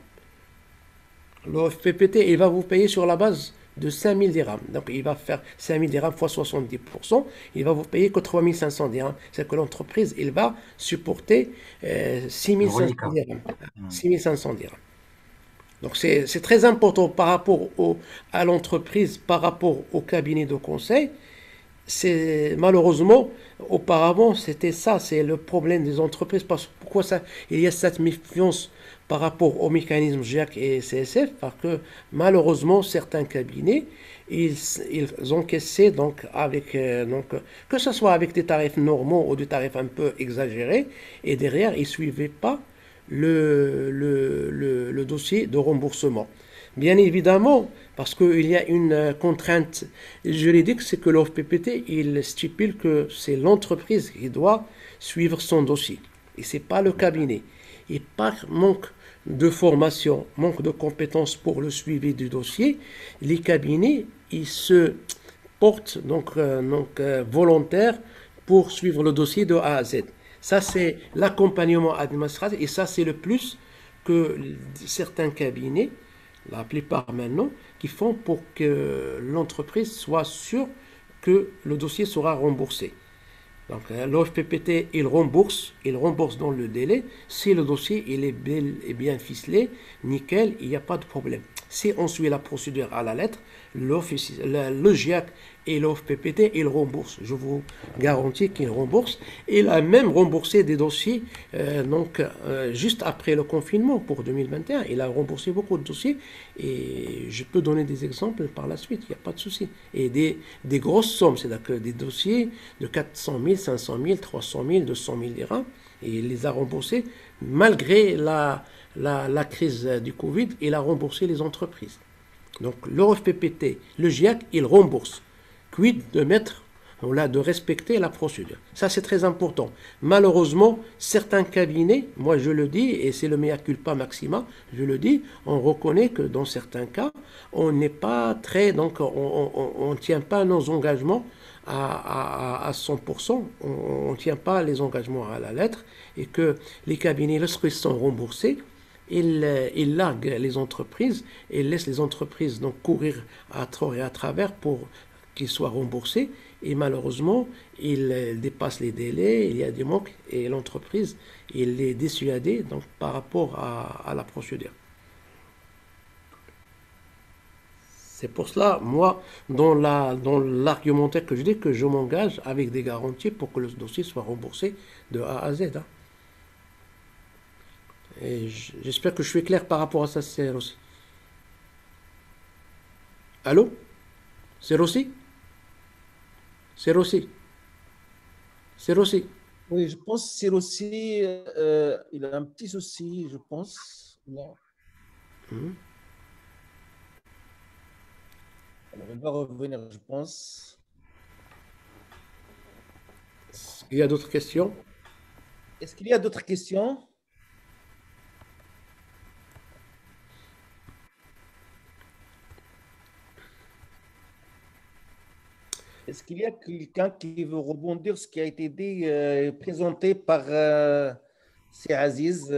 B: l'OFPPT, il va vous payer sur la base de 5 000 dirhams. Donc, il va faire 5 000 dirhams fois 70%. Il va vous payer que 3 500 dirhams. C'est que l'entreprise, il va supporter 6 500 dirhams. 6 500 dirhams. Donc, c'est très important par rapport à l'entreprise, par rapport au cabinet de conseil. Malheureusement, auparavant, c'était ça, c'est le problème des entreprises. Pourquoi ça, il y a cette méfiance par rapport au mécanisme GIAC et CSF, parce que malheureusement, certains cabinets, ils encaissaient donc avec, que ce soit avec des tarifs normaux ou des tarifs un peu exagérés, et derrière, ils ne suivaient pas le dossier de remboursement. Bien évidemment, parce qu'il y a une contrainte juridique, c'est que l'OFPPT, il stipule que c'est l'entreprise qui doit suivre son dossier. Et ce n'est pas le cabinet. Et par manque de formation, manque de compétences pour le suivi du dossier, les cabinets, ils se portent volontaires pour suivre le dossier de A à Z. Ça, c'est l'accompagnement administratif et ça, c'est le plus que certains cabinets, la plupart maintenant, qui font pour que l'entreprise soit sûre que le dossier sera remboursé. Donc l'OFPPT, il rembourse dans le délai. Si le dossier il est bien ficelé, nickel, il n'y a pas de problème. Si on suit la procédure à la lettre, le GIAC et l'OFPPT, ils remboursent. Je vous garantis qu'ils remboursent. Il a même remboursé des dossiers juste après le confinement pour 2021. Il a remboursé beaucoup de dossiers et je peux donner des exemples par la suite, il n'y a pas de souci. Et des grosses sommes, c'est-à-dire des dossiers de 400 000, 500 000, 300 000, 200 000 dirhams, et il les a remboursés malgré la crise du Covid, il a remboursé les entreprises. Donc l'OFPPT, le GIAC, il rembourse. Quid de respecter la procédure. Ça, c'est très important. Malheureusement, certains cabinets, moi je le dis, et c'est le mea culpa maxima, je le dis, on reconnaît que dans certains cas, on n'est pas très, donc on ne tient pas nos engagements à 100%, on ne tient pas les engagements à la lettre, et que les cabinets, lorsqu'ils sont remboursés, il largue les entreprises et laisse les entreprises donc courir à tort et à travers pour qu'ils soient remboursés. Et malheureusement, il dépasse les délais, il y a des manques et l'entreprise, il est dissuadé donc, par rapport à la procédure. C'est pour cela, moi, dans l'argumentaire que je dis, que je m'engage avec des garanties pour que le dossier soit remboursé de A à Z. Hein. Et j'espère que je suis clair par rapport à ça, c'est Rossi. Allô? C'est Rossi? C'est Rossi? C'est Rossi?
D: Oui, je pense que c'est aussi, il a un petit souci, je pense. Non.
B: Mhm.
D: Alors, il va revenir, je pense.
B: Il y a d'autres questions?
D: Est-ce qu'il y a d'autres questions? Est-ce qu'il y a quelqu'un qui veut rebondir sur ce qui a été dit, présenté par c'est Aziz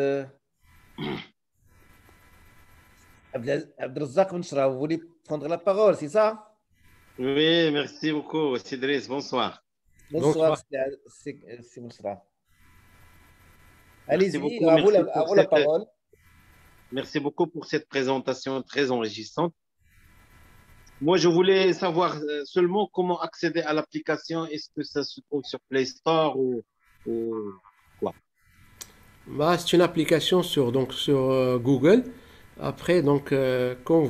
D: Abdelrazak Benchra? Vous voulez prendre la parole, c'est ça?
E: Oui, merci beaucoup, Cédric. Bonsoir.
D: Bonsoir,
B: Bonsoir.
D: c'est Benchra.
E: Merci
D: Allez-y,
E: beaucoup.
D: à vous la parole.
E: Merci beaucoup pour cette présentation très enrichissante. Moi, je voulais savoir seulement comment accéder à l'application. Est-ce que ça se trouve sur Play Store ou quoi?
B: Bah, c'est une application sur Google. Après, donc, quand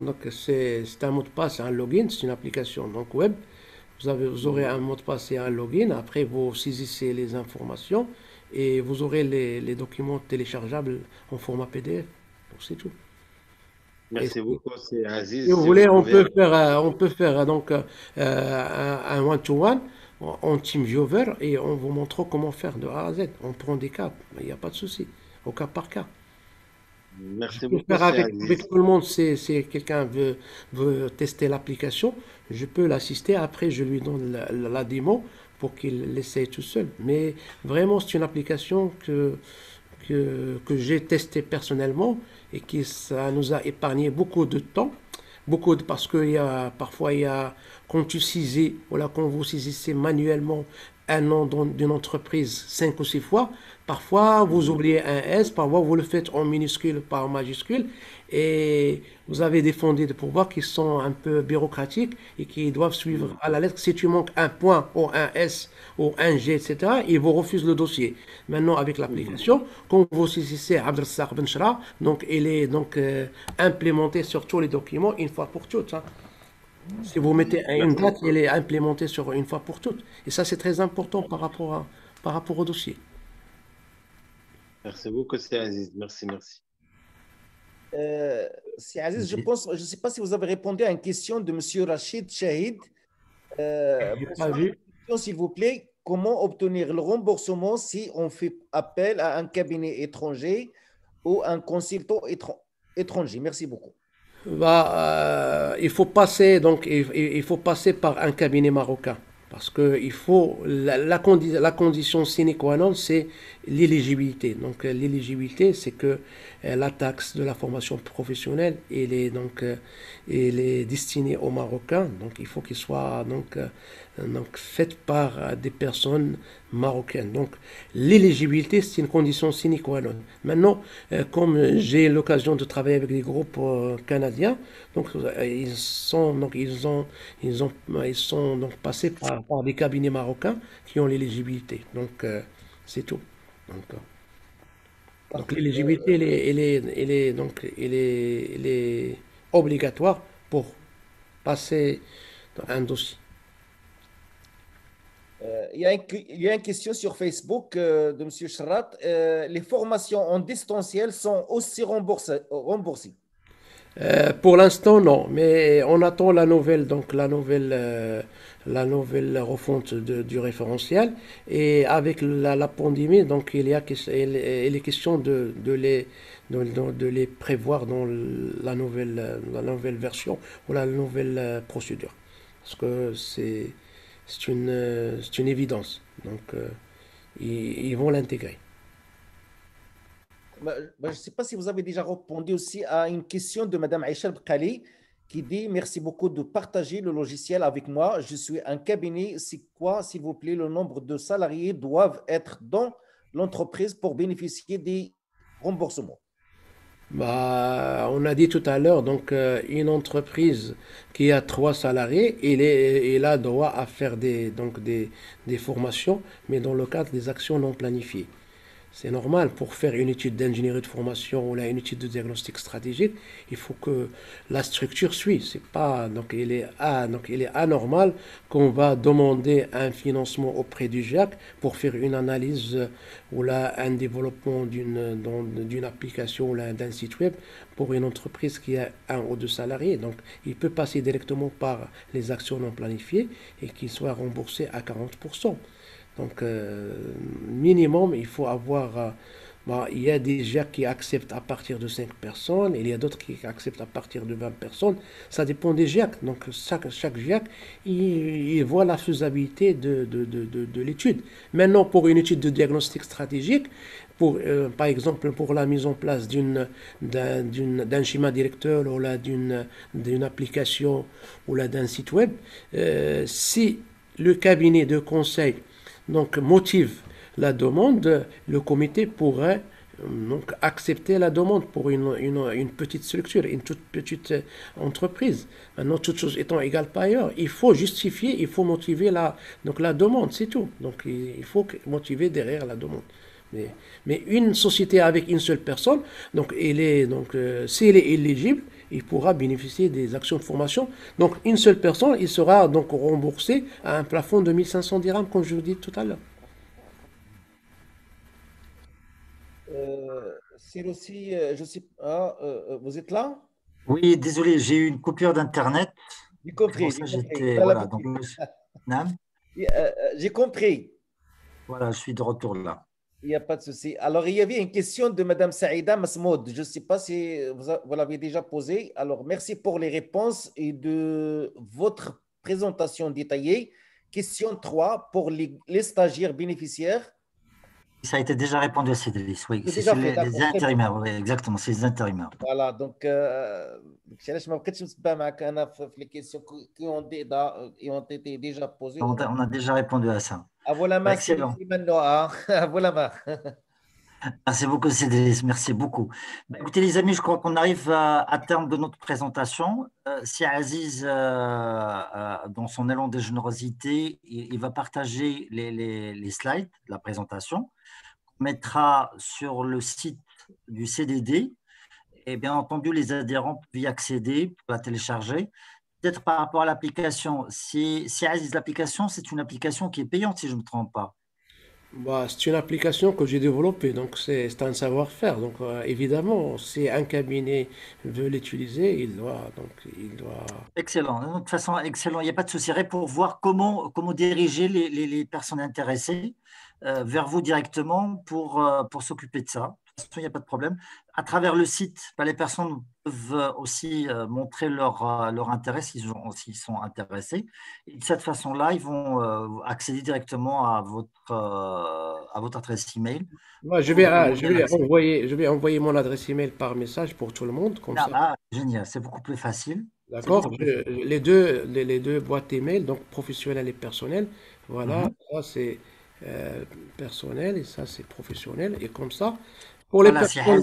B: donc, c'est un mot de passe, un login, c'est une application donc web. Vous aurez un mot de passe et un login. Après, vous saisissez les informations et vous aurez les documents téléchargeables en format PDF. Donc, c'est tout. Et
E: Merci beaucoup, c'est
B: si
E: Aziz.
B: vous
E: Si vous
B: voulez,
E: pouvez.
B: on peut faire donc un one-to-one en TeamViewer et on vous montre comment faire de A à Z. On prend des cas, il n'y a pas de souci, au cas par cas. Je
E: Merci
B: peux
E: beaucoup,
B: faire
E: c'est
B: avec
E: Aziz.
B: tout le monde, si quelqu'un veut tester l'application, je peux l'assister. Après, je lui donne la démo pour qu'il l'essaye tout seul. Mais vraiment, c'est une application que j'ai testée personnellement et qui ça nous a épargné beaucoup de temps. Parce que parfois, quand tu saisis, voilà, quand vous saisissez manuellement un nom d'une entreprise 5 ou 6 fois, parfois vous oubliez un S, parfois vous le faites en minuscule par majuscule, et vous avez des fondés de pouvoir qui sont un peu bureaucratiques et qui doivent suivre à la lettre. Si tu manques un point ou un S ou un G, etc., ils vous refusent le dossier. Maintenant, avec l'application, quand vous saisissez Abdelrazak Benchra, donc il est donc implémenté sur tous les documents une fois pour toutes. Hein. Si vous mettez une
E: Merci
B: date,
E: beaucoup.
B: elle est implémentée sur une fois pour toutes. Et ça, c'est très important par rapport au dossier.
E: Merci beaucoup, c'est Aziz. Merci, merci.
D: Euh, c'est Aziz, je pense, je ne sais pas si vous avez répondu à une question de M. Rachid Shahid.
B: J'ai pas
D: Bonsoir,
B: vu.
D: une question, s'il vous plaît. Comment obtenir le remboursement si on fait appel à un cabinet étranger ou un consultant étranger? Merci beaucoup.
B: Il faut passer il faut passer par un cabinet marocain parce que il faut la condition sine qua non c'est l'éligibilité. Donc l'éligibilité c'est que la taxe de la formation professionnelle elle est destinée aux Marocains. Donc il faut qu'il soit donc faite par des personnes marocaines. Donc l'éligibilité c'est une condition sine qua non. Maintenant comme j'ai l'occasion de travailler avec des groupes canadiens, donc ils sont donc passés par des cabinets marocains qui ont l'éligibilité. Donc c'est tout. Donc, donc
D: Parfait.
B: l'éligibilité elle est obligatoire pour passer un dossier.
D: Il y a une question sur Facebook de M. Chrat. Les formations en distanciel sont aussi remboursées.
B: Pour l'instant, non, mais on attend la nouvelle refonte du référentiel. Et avec la pandémie, donc il est question de les prévoir dans la nouvelle version ou la nouvelle procédure. Parce que c'est une évidence. Donc, ils vont l'intégrer.
D: Je ne sais pas si vous avez déjà répondu aussi à une question de Madame Aïcha Bkali qui dit merci beaucoup de partager le logiciel avec moi. Je suis un cabinet. C'est quoi, s'il vous plaît, le nombre de salariés doivent être dans l'entreprise pour bénéficier des remboursements?
B: Bah, on a dit tout à l'heure, donc une entreprise qui a 3 salariés, il a droit à faire des formations, mais dans le cadre des actions non planifiées. C'est normal, pour faire une étude d'ingénierie de formation ou là, une étude de diagnostic stratégique, il faut que la structure suive. C'est pas, donc il est anormal qu'on va demander un financement auprès du GIAC pour faire une analyse ou là, un développement d'une application ou là, d'un site web pour une entreprise qui a 1 ou 2 salariés. Donc il peut passer directement par les actions non planifiées et qu'il soit remboursé à 40%. Donc, minimum, il faut avoir. Il y a des GIAC qui acceptent à partir de 5 personnes, il y a d'autres qui acceptent à partir de 20 personnes. Ça dépend des GIAC. Donc, chaque GIAC, il voit la faisabilité de l'étude. Maintenant, pour une étude de diagnostic stratégique, par exemple, pour la mise en place d'un schéma directeur ou d'une application ou d'un site web, si le cabinet de conseil donc motive la demande, le comité pourrait donc accepter la demande pour une petite structure, une toute petite entreprise. Maintenant, toute chose étant égale par ailleurs, il faut justifier, il faut motiver la demande, c'est tout. Donc il faut motiver derrière la demande. Mais une société avec une seule personne, donc si elle est éligible, il pourra bénéficier des actions de formation. Donc une seule personne, il sera donc remboursé à un plafond de 1500 dirhams, comme je vous dis tout à l'heure.
D: C'est aussi, je sais pas, vous êtes là?
A: Oui, désolé, j'ai eu une coupure d'Internet.
D: J'ai
A: C'est pour
D: compris,
A: ça
D: j'ai
A: que
D: compris.
A: j'étais.
D: On a
A: Voilà, donc,
D: l'habitude.
A: Nam,
D: J'ai compris.
A: voilà, je suis de retour là.
D: Il n'y a pas de souci. Alors, il y avait une question de Madame Saïda Masmoud. Je ne sais pas si vous l'avez déjà posée. Alors, merci pour les réponses et de votre présentation détaillée. Question 3 pour les stagiaires bénéficiaires.
A: Ça a été déjà répondu à Cédric, oui.
D: C'est
A: C'est
D: déjà
A: sur
D: fait,
A: les
D: d'accord, très bien.
A: intérimaires, oui, exactement, c'est les intérimaires.
D: Voilà, donc, علاش ما بقيتش متبع معك انا في les questions qui ont été déjà posées.
A: On a déjà répondu à ça.
D: À vous la main,
A: Excellent.
D: c'est maintenant, hein. À vous la main.
A: Merci beaucoup, Cédric. Merci beaucoup. Écoutez, les amis, je crois qu'on arrive à terme de notre présentation. Si Aziz, dans son élan de générosité, il va partager les slides de la présentation, qu'on mettra sur le site du CDD. Et bien entendu, les adhérents peuvent y accéder, pour la télécharger. Peut-être par rapport à l'application, si Aziz, l'application, c'est une application qui est payante, si je ne me trompe pas.
B: Bah, c'est une application que j'ai développée, donc c'est un savoir-faire. Donc évidemment, si un cabinet veut l'utiliser, il doit.
A: Excellent. De toute façon, excellent. Il n'y a pas de souci. Pour voir comment diriger les personnes intéressées vers vous directement pour s'occuper de ça. De toute façon, il n'y a pas de problème. À travers le site, les personnes peuvent aussi montrer leur intérêt s'ils sont intéressés. Et de cette façon-là, ils vont accéder directement à votre adresse email.
B: Moi,
A: Vous donner l'accès.
B: je vais envoyer mon adresse email par message pour tout le monde, comme ça.
A: Génial. C'est beaucoup plus facile. C'est
B: D'accord?
A: beaucoup plus facile.
B: Les deux boîtes email, donc professionnelles et personnelles. Voilà,
A: Mhm.
B: ça c'est personnel et ça c'est professionnel. Et comme ça, pour les
A: Voilà,
B: personnes.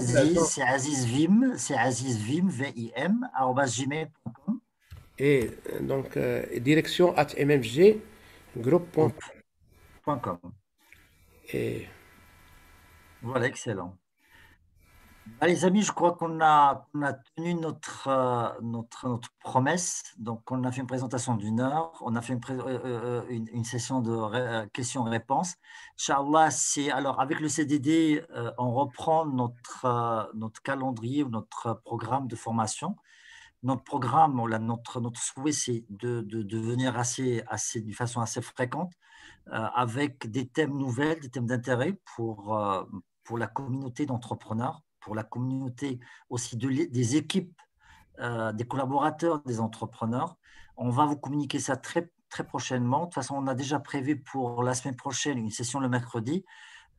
A: C'est Aziz Vim, VIM, arobase gmail.com.
B: Et donc, direction @mmggroup.com. Et
A: Voilà, excellent. Les amis, je crois qu'on a tenu notre promesse. Donc, on a fait une présentation d'1 heure. On a fait une session de questions-réponses. Inch'Allah, alors avec le CDD, on reprend notre calendrier ou notre programme de formation. Notre programme, notre souhait, c'est de venir d'une façon assez fréquente, avec des thèmes nouvelles, des thèmes d'intérêt pour la communauté d'entrepreneurs, pour la communauté aussi des équipes, des collaborateurs, des entrepreneurs. On va vous communiquer ça très, très prochainement. De toute façon, on a déjà prévu pour la semaine prochaine une session le mercredi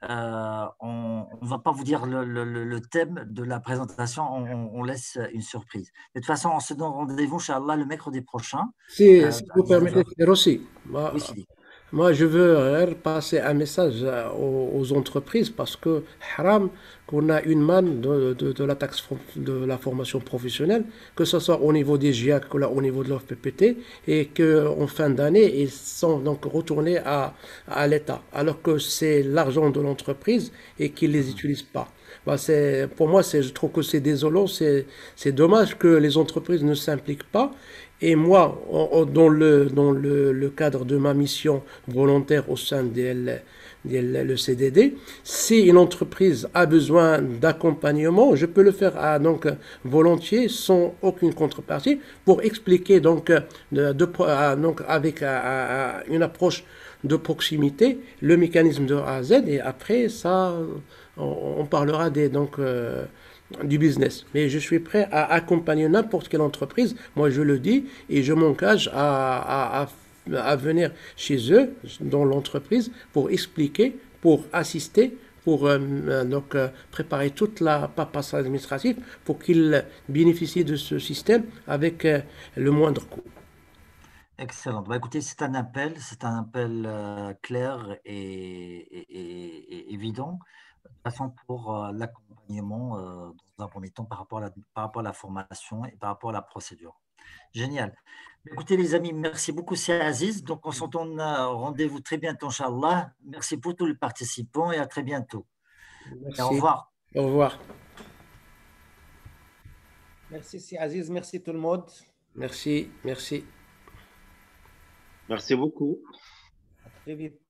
A: on ne va pas vous dire le thème de la présentation, on laisse une surprise. De toute façon, on se donne rendez-vous, Inch'Allah, le mercredi prochain.
B: Si
A: À
B: vous permettez
A: 19 h.
B: de dire aussi,
A: Oui, Sidi.
B: moi, je veux passer un message aux entreprises parce que haram qu'on a une manne de la taxe de la formation professionnelle, que ce soit au niveau des GIAC ou là, au niveau de l'OFPPT, et qu'en fin d'année, ils sont donc retournés à l'État, alors que c'est l'argent de l'entreprise et qu'ils ne les utilisent pas. Bah, pour moi, je trouve que c'est désolant, c'est dommage que les entreprises ne s'impliquent pas. Et moi, dans le cadre de ma mission volontaire au sein le CDD, si une entreprise a besoin d'accompagnement, je peux le faire donc volontiers, sans aucune contrepartie, pour expliquer donc, donc avec une approche de proximité le mécanisme de A à Z, et après ça, on parlera du business. Mais je suis prêt à accompagner n'importe quelle entreprise, moi je le dis, et je m'engage à venir chez eux, dans l'entreprise, pour expliquer, pour assister, pour préparer toute la paperasse administrative pour qu'ils bénéficient de ce système avec le moindre coût.
A: Excellent. Bah, écoutez, c'est un appel clair et évident, de toute façon pour l'accompagnement dans un premier temps par rapport à la formation et par rapport à la procédure. Génial. Écoutez les amis, merci beaucoup, c'est Aziz. Donc on s'entend rendez-vous très bientôt, Inch'Allah. Merci pour tous les participants et à très bientôt. Et au
B: Merci.
A: revoir.
B: Au revoir.
D: Merci, c'est Aziz. Merci tout le monde.
B: Merci, merci.
E: Merci beaucoup.
D: À très vite.